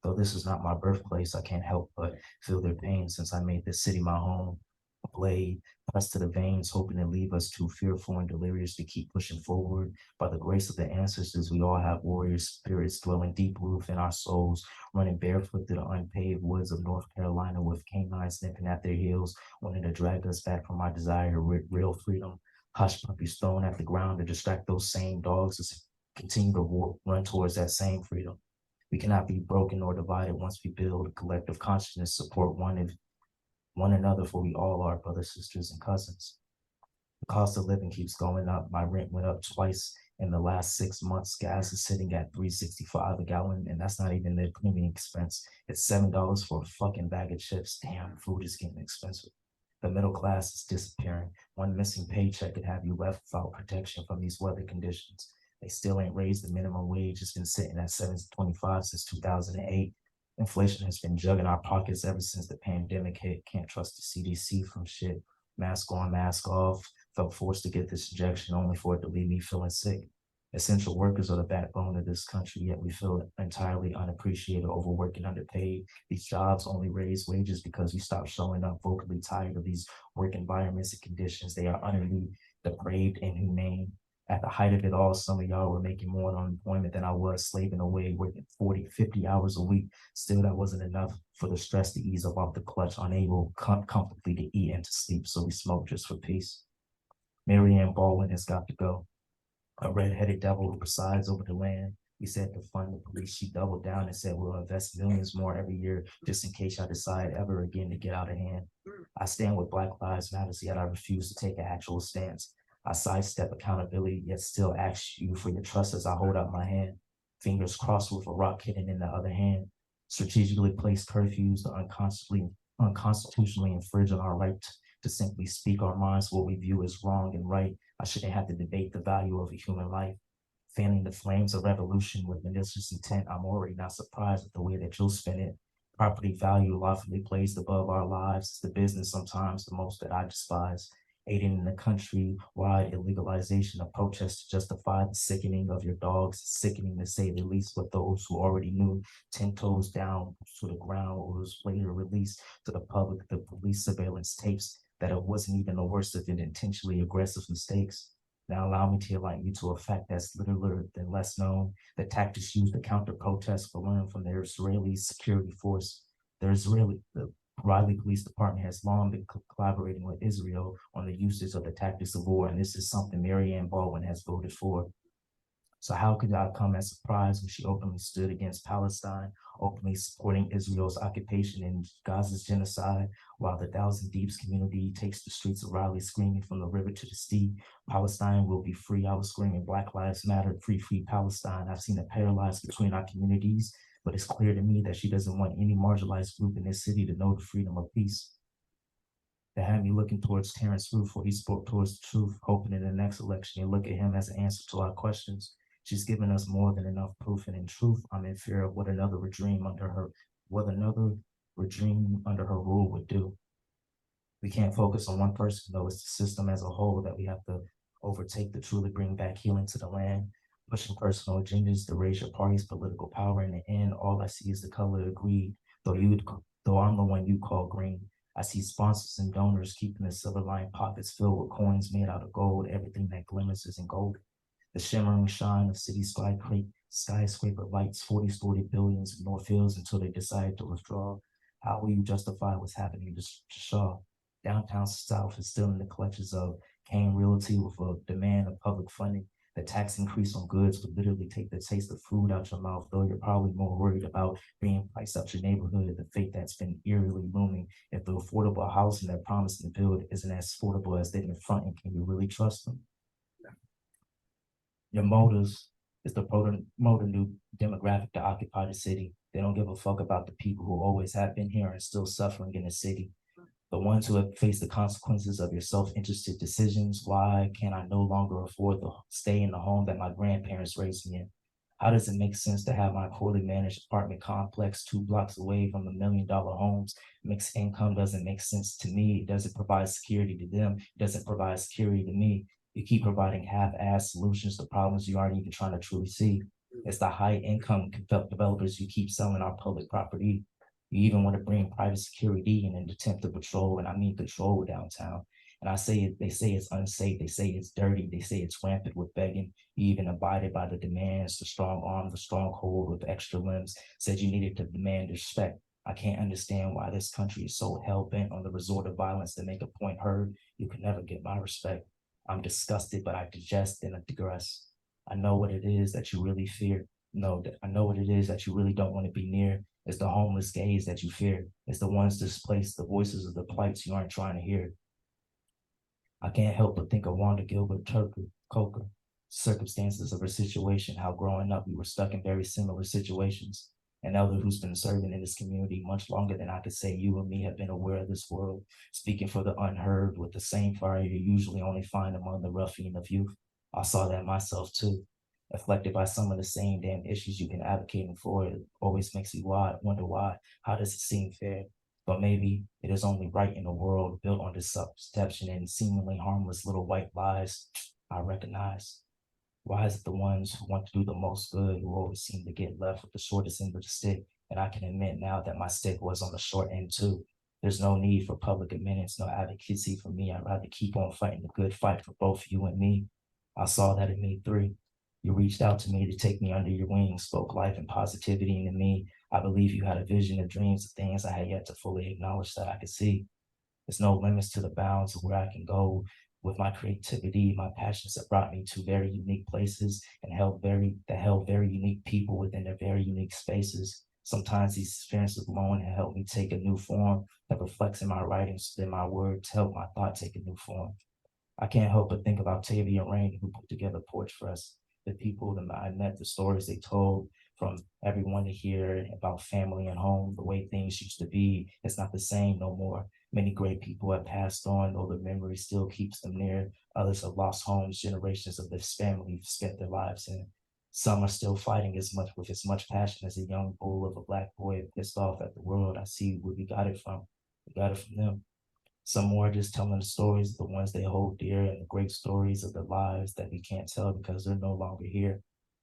Though this is not my birthplace, I can't help but feel their pain since I made this city my home. A blade pressed to the veins, hoping to leave us too fearful and delirious to keep pushing forward. By the grace of the ancestors, we all have warrior spirits dwelling deep within our souls, running barefoot through the unpaved woods of North Carolina with canines sniffing at their heels, wanting to drag us back from our desire to real freedom. Hush puppies thrown at the ground to distract those same dogs as continue to run towards that same freedom. We cannot be broken or divided once we build a collective consciousness, support one another, for we all are brothers, sisters, and cousins. The cost of living keeps going up. My rent went up twice in the last 6 months. Gas is sitting at $3.65 a gallon, and that's not even the cleaning expense. It's $7 for a fucking bag of chips. Damn, food is getting expensive. The middle class is disappearing. One missing paycheck could have you left without protection from these weather conditions. They still ain't raised the minimum wage. It's been sitting at $7.25 since 2008. Inflation has been jugging our pockets ever since the pandemic hit. Can't trust the CDC from shit. Mask on, mask off. Felt forced to get this injection only for it to leave me feeling sick. Essential workers are the backbone of this country, yet we feel entirely unappreciated, overworked, and underpaid. These jobs only raise wages because we stopped showing up, vocally tired of these work environments and conditions. They are utterly depraved and inhumane. At the height of it all, some of y'all were making more on unemployment than I was, slaving away, working 40, 50 hours a week. Still, that wasn't enough for the stress to ease up off the clutch, unable comfortably to eat and to sleep, so we smoked just for peace. Marianne Baldwin has got to go. A red-headed devil who presides over the land. We said to fund the police. She doubled down and said we'll invest millions more every year just in case I decide ever again to get out of hand. I stand with Black Lives Matter, yet I refuse to take an actual stance. I sidestep accountability, yet still ask you for your trust as I hold out my hand. Fingers crossed with a rock hidden in the other hand. Strategically placed curfews to unconstitutionally infringe on our right to simply speak our minds, what we view as wrong and right. I shouldn't have to debate the value of a human life. Fanning the flames of revolution with malicious intent, I'm already not surprised at the way that you'll spin it. Property value lawfully placed above our lives is the business sometimes the most that I despise. Aiding in the country-wide illegalization of protests to justify the sickening of your dogs, sickening to say the least, but those who already knew 10 toes down to the ground or was later released to the public, the police surveillance tapes that it wasn't even the worst of it, intentionally aggressive mistakes. Now allow me to enlighten you to a fact that's littler than less known. The tactics used to counter protests were learned from their Israeli security force. The Raleigh Police Department has long been collaborating with Israel on the usage of the tactics of war, and this is something Marianne Baldwin has voted for. So how could I come as surprise when she openly stood against Palestine, openly supporting Israel's occupation and Gaza's genocide, while the Thousand Deeps community takes the streets of Raleigh screaming from the river to the sea, Palestine will be free. I was screaming Black Lives Matter, free, free Palestine. I've seen it paralyzed between our communities, but it's clear to me that she doesn't want any marginalized group in this city to know the freedom of peace. They had me looking towards Terrence Roof, where he spoke towards the truth, hoping in the next election you look at him as an answer to our questions. She's given us more than enough proof, and in truth, I'm in fear of what another regime under her rule would do. We can't focus on one person, though. It's the system as a whole that we have to overtake to truly bring back healing to the land. Pushing personal agendas to raise your party's political power. In the end, all I see is the color of greed, though I'm the one you call green. I see sponsors and donors keeping the silver-lined pockets filled with coins made out of gold. Everything that glimmers isn't gold. The shimmering shine of city skyscraper lights, 40-story buildings in North Hills until they decide to withdraw. How will you justify what's happening to Shaw? Downtown South is still in the clutches of Kane Realty with a demand of public funding. The tax increase on goods would literally take the taste of food out your mouth, though you're probably more worried about being priced out your neighborhood, the fate that's been eerily looming. If the affordable housing they're promising to build isn't as affordable as they've been fronting, can you really trust them? Your motives is to promote a new demographic to occupy the city. They don't give a fuck about the people who always have been here and still suffering in the city. The ones who have faced the consequences of your self-interested decisions. Why can I no longer afford to stay in the home that my grandparents raised me in? How does it make sense to have my poorly managed apartment complex 2 blocks away from the $1 million homes? Mixed income doesn't make sense to me. It doesn't provide security to them. It doesn't provide security to me. You keep providing half-assed solutions to problems you aren't even trying to truly see. It's the high-income developers you keep selling our public property. You even want to bring private security in an attempt to patrol, and I mean control downtown. And they say it's unsafe, they say it's dirty, they say it's rampant with begging. You even abided by the demands, the strong arm, the stronghold with extra limbs, said you needed to demand respect. I can't understand why this country is so hell-bent on the resort of violence to make a point heard. You can never get my respect. I'm disgusted, but I digest and I digress. I know what it is that you really fear. No, I know what it is that you really don't want to be near. It's the homeless gays that you fear. It's the ones displaced, the voices of the plights you aren't trying to hear. I can't help but think of Wanda Gilbert Coker, circumstances of her situation, how growing up we were stuck in very similar situations. An elder who's been serving in this community much longer than I could say you and me have been aware of this world, speaking for the unheard with the same fire you usually only find among the ruffian of youth. I saw that myself too, afflicted by some of the same damn issues you've been advocating for. It always makes me wonder why. How does it seem fair? But maybe it is only right in a world built on deception and seemingly harmless little white lies I recognize. Why is it the ones who want to do the most good who always seem to get left with the shortest end of the stick? And I can admit now that my stick was on the short end too. There's no need for public amendments, no advocacy for me. I'd rather keep on fighting the good fight for both you and me. I saw that in me 3. You reached out to me to take me under your wings, spoke life and positivity into me. I believe you had a vision of dreams of things I had yet to fully acknowledge that I could see. There's no limits to the bounds of where I can go with my creativity, my passions that brought me to very unique places and held very unique people within their very unique spaces. Sometimes these experiences alone have helped me take a new form that reflects in my writings, in my words, help my thought take a new form. I can't help but think about Tavia and Rain, who put together Porch for us, the people that I met, the stories they told, from everyone to hear about family and home, the way things used to be. It's not the same no more. Many great people have passed on, though the memory still keeps them near. Others have lost homes, generations of this family spent their lives in. Some are still fighting with as much passion as a young bull of a black boy pissed off at the world. I see where we got it from. We got it from them. Some more just telling the stories, the ones they hold dear, and the great stories of their lives that we can't tell because they're no longer here.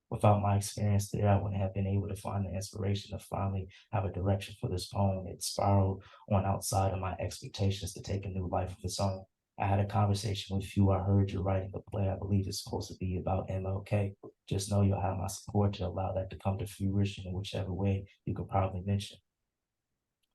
Without my experience there, I wouldn't have been able to find the inspiration to finally have a direction for this poem. It spiraled on outside of my expectations to take a new life of its own. I had a conversation with you. I heard you're writing a play I believe it's supposed to be about MLK. Just know you'll have my support to allow that to come to fruition in whichever way you could probably mention.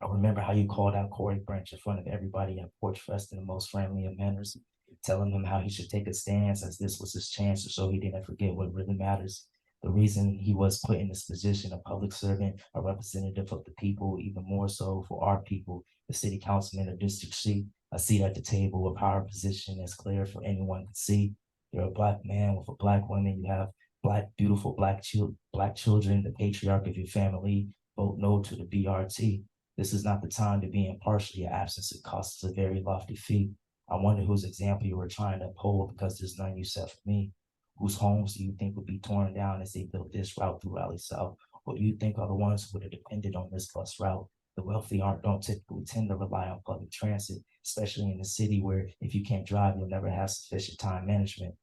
I remember how you called out Corey Branch in front of everybody at Porch Fest in the most friendly of manners, telling him how he should take a stance as this was his chance to show he didn't forget what really matters. The reason he was put in this position, a public servant, a representative of the people, even more so for our people, the city councilman of District C, a seat at the table, a power position as clear for anyone to see. You're a black man with a black woman. You have beautiful black children, the patriarch of your family. Vote no to the BRT. This is not the time to be impartial. Your absence, it costs a very lofty fee. I wonder whose example you were trying to uphold because there's none you set for me. Whose homes do you think would be torn down as they built this route through Raleigh South? Or do you think are the ones who would have depended on this bus route? The wealthy don't typically tend to rely on public transit, especially in the city where if you can't drive, you'll never have sufficient time management.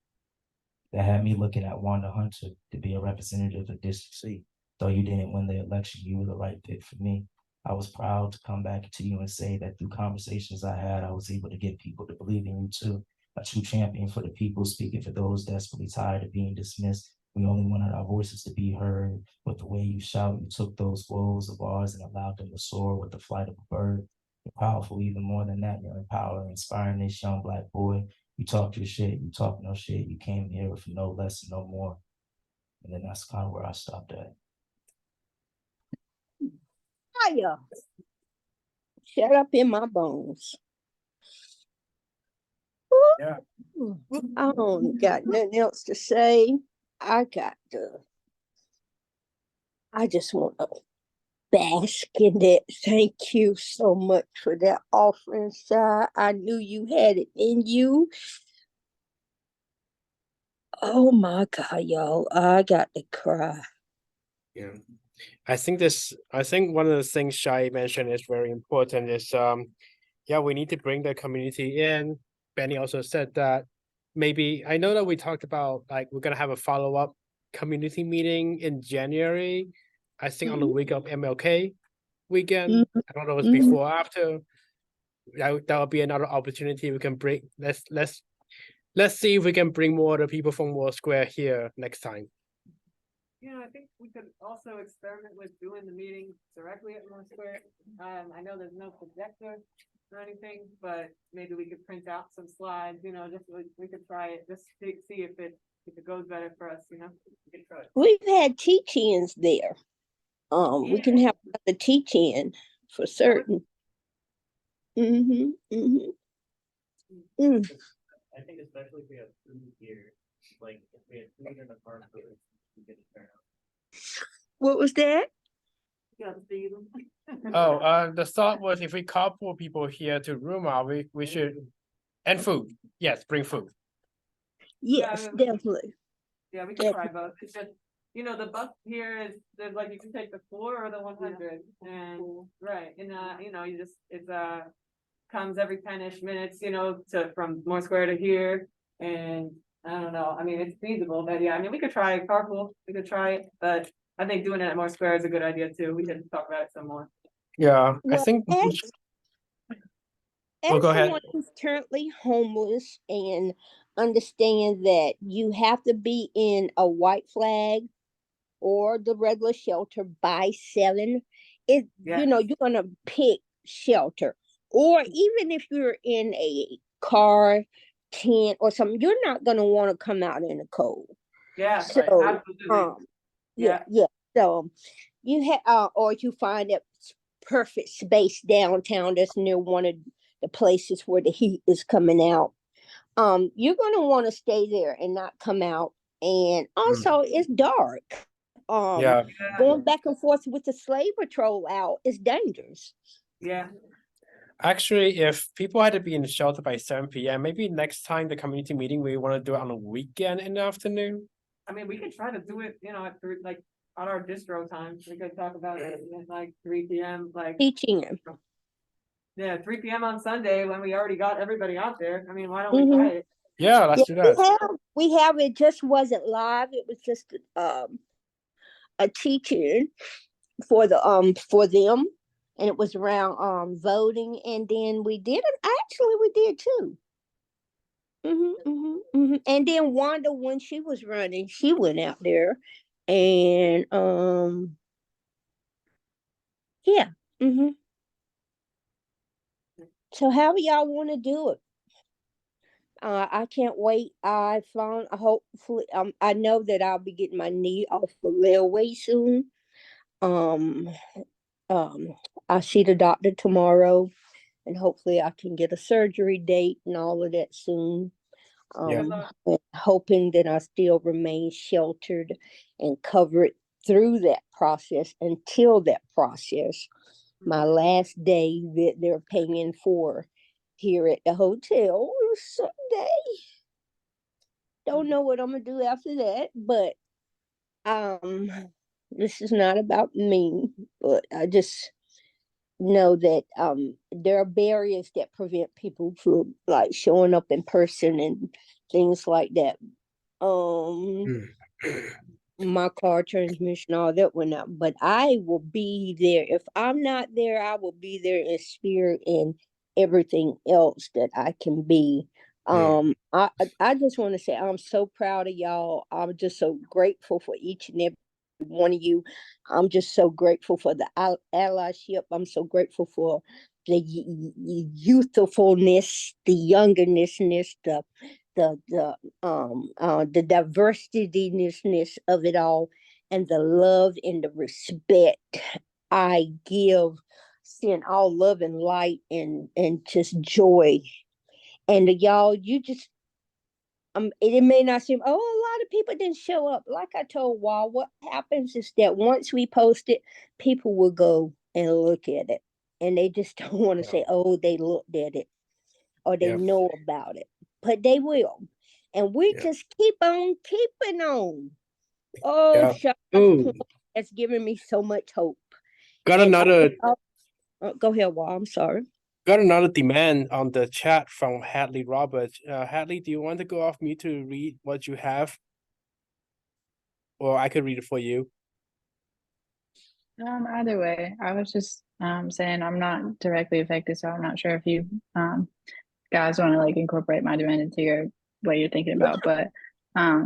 That had me looking at Wanda Hunter to be a representative of District C. Though you didn't win the election, you were the right pick for me. I was proud to come back to you and say that through conversations I had, I was able to get people to believe in you too. A true champion for the people, speaking for those desperately tired of being dismissed. We only wanted our voices to be heard. With the way you shout, you took those woes of ours and allowed them to soar with the flight of a bird. You're powerful even more than that. You're empowering, inspiring this young black boy. you talk your shit, you talk no shit, you came here with no less and no more. And then that's kind of where I stopped at. Fire. Shut up in my bones. Yeah. I don't got nothing else to say. I just want to bask in that. Thank you so much for that offering, sir. I knew you had it in you. Oh my God, y'all. I got to cry. Yeah. I think one of the things Shai mentioned is very important is yeah, we need to bring the community in. Benny also said that maybe I know that we talked about like we're gonna have a follow-up community meeting in January. I think on the week of MLK weekend. I don't know if it's before or after. That'll be another opportunity we can bring. Let's see if we can bring more of the people from World Square here next time. Yeah, I think we could also experiment with doing the meeting directly at Moore Square. I know there's no projector or anything, but maybe we could print out some slides, just we could try it, just to see if it goes better for us, We could try it. We've had teach-ins there. We can have the teach-in for certain. Mm-hmm. Mm. I think especially if we have food here, like if we had food in the park, we could turn out. What was that? Oh, the thought was if we carpool people here to Ruma, we should, and food. Yes, bring food. Yes, definitely. Yeah, we can try both. It's just, the bus here is, there's like, you can take the 4 or the 100 and, right, and, it's comes every 10-ish minutes, from Moore Square to here. And I don't know, I mean, it's feasible, but yeah, I mean, we could try carpool, we could try it, but I think doing it at Moore Square is a good idea too. We can talk about it some more. Yeah, Well, I think. As go ahead. someone who's currently homeless and understand that you have to be in a white flag or the regular shelter by 7, you're gonna pick shelter. Or even if you're in a car, tent, or something, you're not gonna want to come out in the cold. Yeah, So, right. Absolutely. yeah. So you have, or you find a perfect space downtown that's near one of the places where the heat is coming out. You're gonna want to stay there and not come out. And also, it's dark. Yeah. Going back and forth with the slave patrol out is dangerous. Yeah. Actually, if people had to be in the shelter by 7 p.m., maybe next time the community meeting, we want to do it on a weekend in the afternoon. I mean, we could try to do it, at like on our distro time. We could talk about it at like 3 p.m. like Teaching. Yeah, 3 p.m. on Sunday when we already got everybody out there. I mean, why don't we try it? Yeah, let's do that. We have it. Just wasn't live. It was just a teaching for them, and it was around voting. And then we did it. Actually, we did too. And then Wanda, when she was running, she went out there, and yeah. So how do y'all want to do it? I can't wait. Hopefully, I know that I'll be getting my knee off the railway soon. I see the doctor tomorrow, and hopefully I can get a surgery date and all of that soon. And hoping that I still remain sheltered and covered through that process until that process. My last day that they're paying for here at the hotel Sunday. Don't know what I'm gonna do after that, but this is not about me, but I just know that there are barriers that prevent people from like showing up in person and things like that. My car transmission, all that went out, but I will be there. If I'm not there, I will be there in spirit and everything else that I can be. I just want to say I'm so proud of y'all. I'm just so grateful for each and every one of you. I'm just so grateful for the allyship. I'm so grateful for youthfulness, the youngerness, the diversityness of it all, and the love and the respect I give, seeing all love and light and just joy. And y'all, you just it may not seem, oh, a lot of people didn't show up. Like I told Wall, what happens is that once we post it, people will go and look at it. And they just don't want to say, oh, they looked at it or they know about it. But they will. And we just keep on keeping on. Oh, that's giving me so much hope. Got And another go ahead, Wall. I'm sorry. got another demand on the chat from Hadley Roberts. Hadley, do you want to go off mute to read what you have? Or I could read it for you. Either way, I was just saying I'm not directly affected, so I'm not sure if you guys want to like incorporate my demand into your what you're thinking about, but I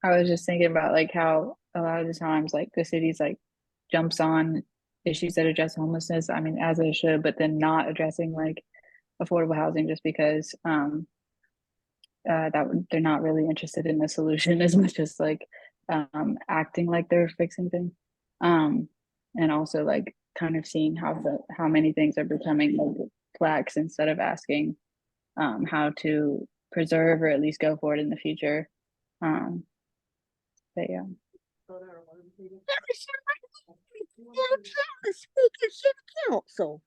was just thinking about like how a lot of the times like the city's like jumps on issues that address homelessness. I mean, as they should, but then not addressing like affordable housing just because they're not really interested in the solution as much as like acting like they're fixing things. And also like kind of seeing how many things are becoming like plaques instead of asking how to preserve or at least go forward in the future. But yeah. Speaking city council.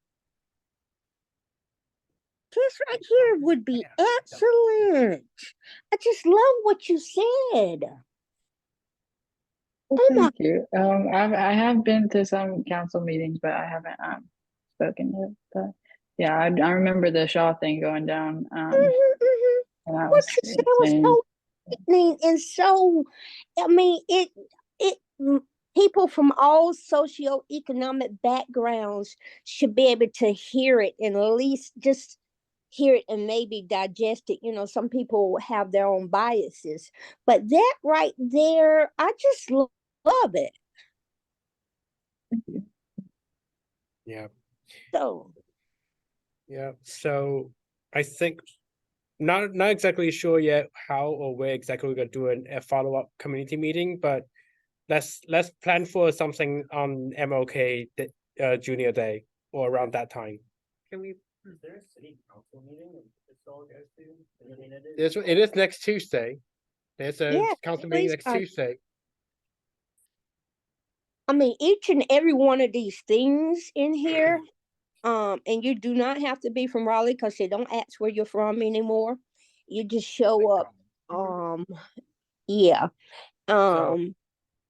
This right here would be excellent. I just love what you said. Well, thank you. I have been to some council meetings, but I haven't spoken yet. But yeah, I remember the Shaw thing going down. And I What you said was so enlightening and so, I mean, it people from all socioeconomic backgrounds should be able to hear it and at least just hear it and maybe digest it. You know, some people have their own biases, but that right there, I just love it. Yeah. So I think not exactly sure yet how or where exactly we're gonna do a follow-up community meeting, but let's plan for something on MLK Junior Day or around that time. Can we? Is there a city council meeting? It is next Tuesday. There's a council meeting next Tuesday. I mean, each and every one of these things in here, and you do not have to be from Raleigh because they don't ask where you're from anymore. You just show up,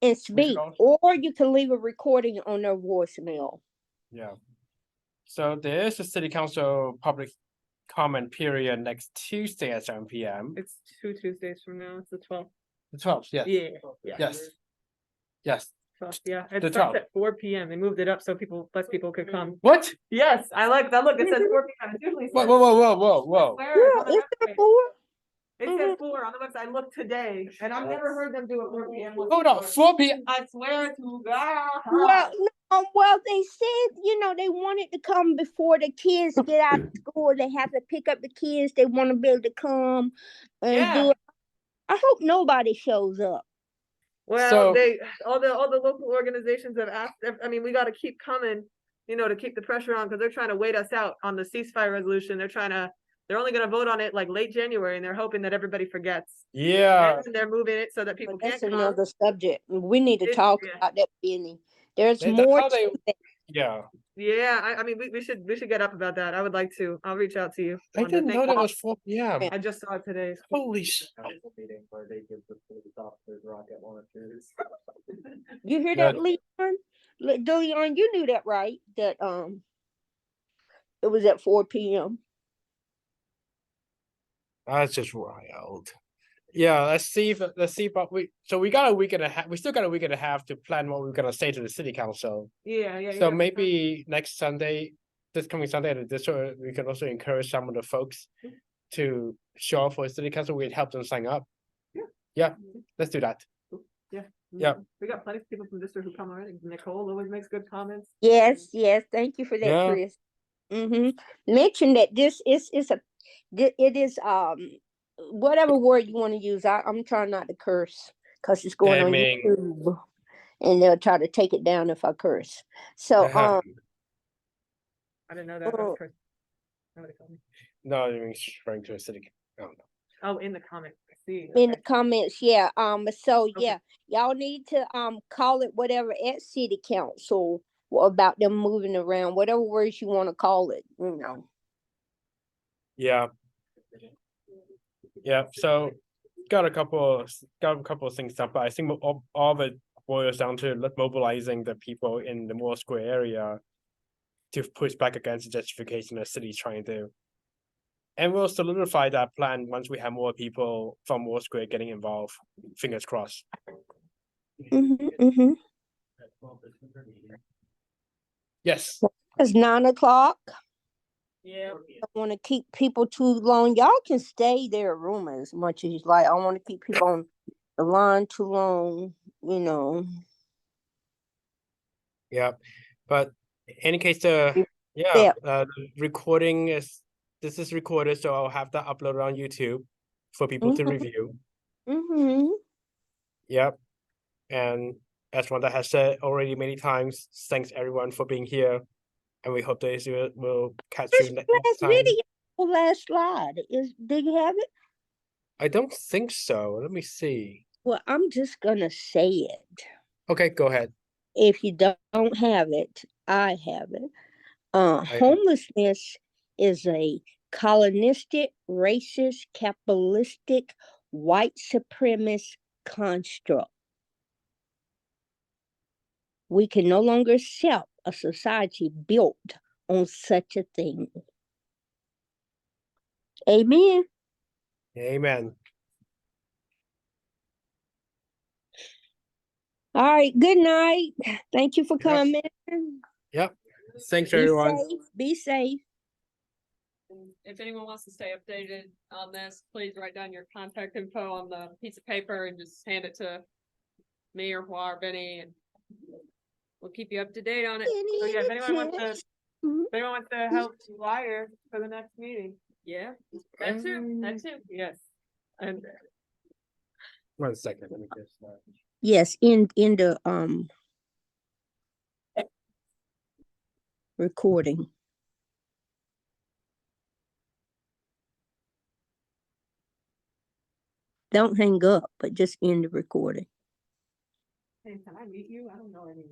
and speak, or you can leave a recording on their voicemail. Yeah. So there is a city council public comment period next Tuesday at 7 p.m. It's 2 Tuesdays from now. It's the 12th. The 12th, yes. Yeah. Yes. 12th, yeah. It starts at 4 p.m. They moved it up so less people could come. What? Yes, I like that. Look, it says 4 p.m. It usually says, Whoa. It said 4. It says 4 on the website. I looked today, and I've never heard them do it 4 p.m. Hold on, 4 p.m. I swear to God. Well, they said, they wanted to come before the kids get out of school. They have to pick up the kids. They want to be able to come and do it. I hope nobody shows up. Well, all the local organizations have asked. I mean, we got to keep coming, to keep the pressure on because they're trying to wait us out on the ceasefire resolution. They're only going to vote on it like late January, and they're hoping that everybody forgets. Yeah, and they're moving it so that people can't. That's another subject. We need to talk about that, Benny. There's more. Yeah. I mean, we should get up about that. I would like to. I'll reach out to you. I didn't know that was 4 p.m. I just saw it today. Holy shit! You hear that, Leon? Leon, you knew that, right? That it was at 4 p.m. That's just wild. Yeah, let's see. But we got a week and a half. We still got a week and a half to plan what we're gonna say to the city council. Yeah. So maybe next Sunday, this coming Sunday, we can also encourage some of the folks to show up for the city council. We'd help them sign up. Yeah. Let's do that. Yeah. We got plenty of people from district who come already. Nicole always makes good comments. Yes. Thank you for that, Chris. Mention that this is it is whatever word you want to use. I'm trying not to curse because it's going on Damning. YouTube, and they'll try to take it down if I curse. So I didn't know that. That's Chris. Nobody told me. No, I mean referring to a city. Oh, no. Oh, in the comment. I see. in the Okay. comments, yeah. So Okay. yeah, y'all need to call it whatever at city council about them moving around, whatever words you want to call it, you know. Yeah. Yeah. So got a couple of things done, but I think all of it boils down to mobilizing the people in the Moore Square area to push back against the gentrification the city's trying to do. And we'll solidify that plan once we have more people from Moore Square getting involved. Fingers crossed. Yes. It's 9 o'clock. Yeah. I want to keep people too long. Y'all can stay their room as much as you like. I want to keep people on the line too long, you know. Yeah. But in any case, the recording this is recorded, so I'll have that uploaded on YouTube for people to review. Yep. And as Wanda has said already many times, thanks everyone for being here. And we hope this will catch you next Last time. video, last slide. Do you have it? I don't think so. Let me see. Well, I'm just gonna say it. Okay, go ahead. If you don't have it, I have it. Homelessness is a colonistic, racist, capitalistic, white supremacist construct. We can no longer accept a society built on such a thing. Amen. Amen. All right. Good night. Thank you for coming. Yep. Thanks, Be everyone. safe. Be safe. If anyone wants to stay updated on this, please write down your contact info on the piece of paper and just hand it to me or Juan or Benny, and we'll keep you up to date on it. So yeah, if anyone wants to help flyer for the next meeting. Yeah, that too. That too. Yes. And 1 second. Let me just. Yes, in the recording. Don't hang up, but just end the recording. hey, can I meet you? I don't know any.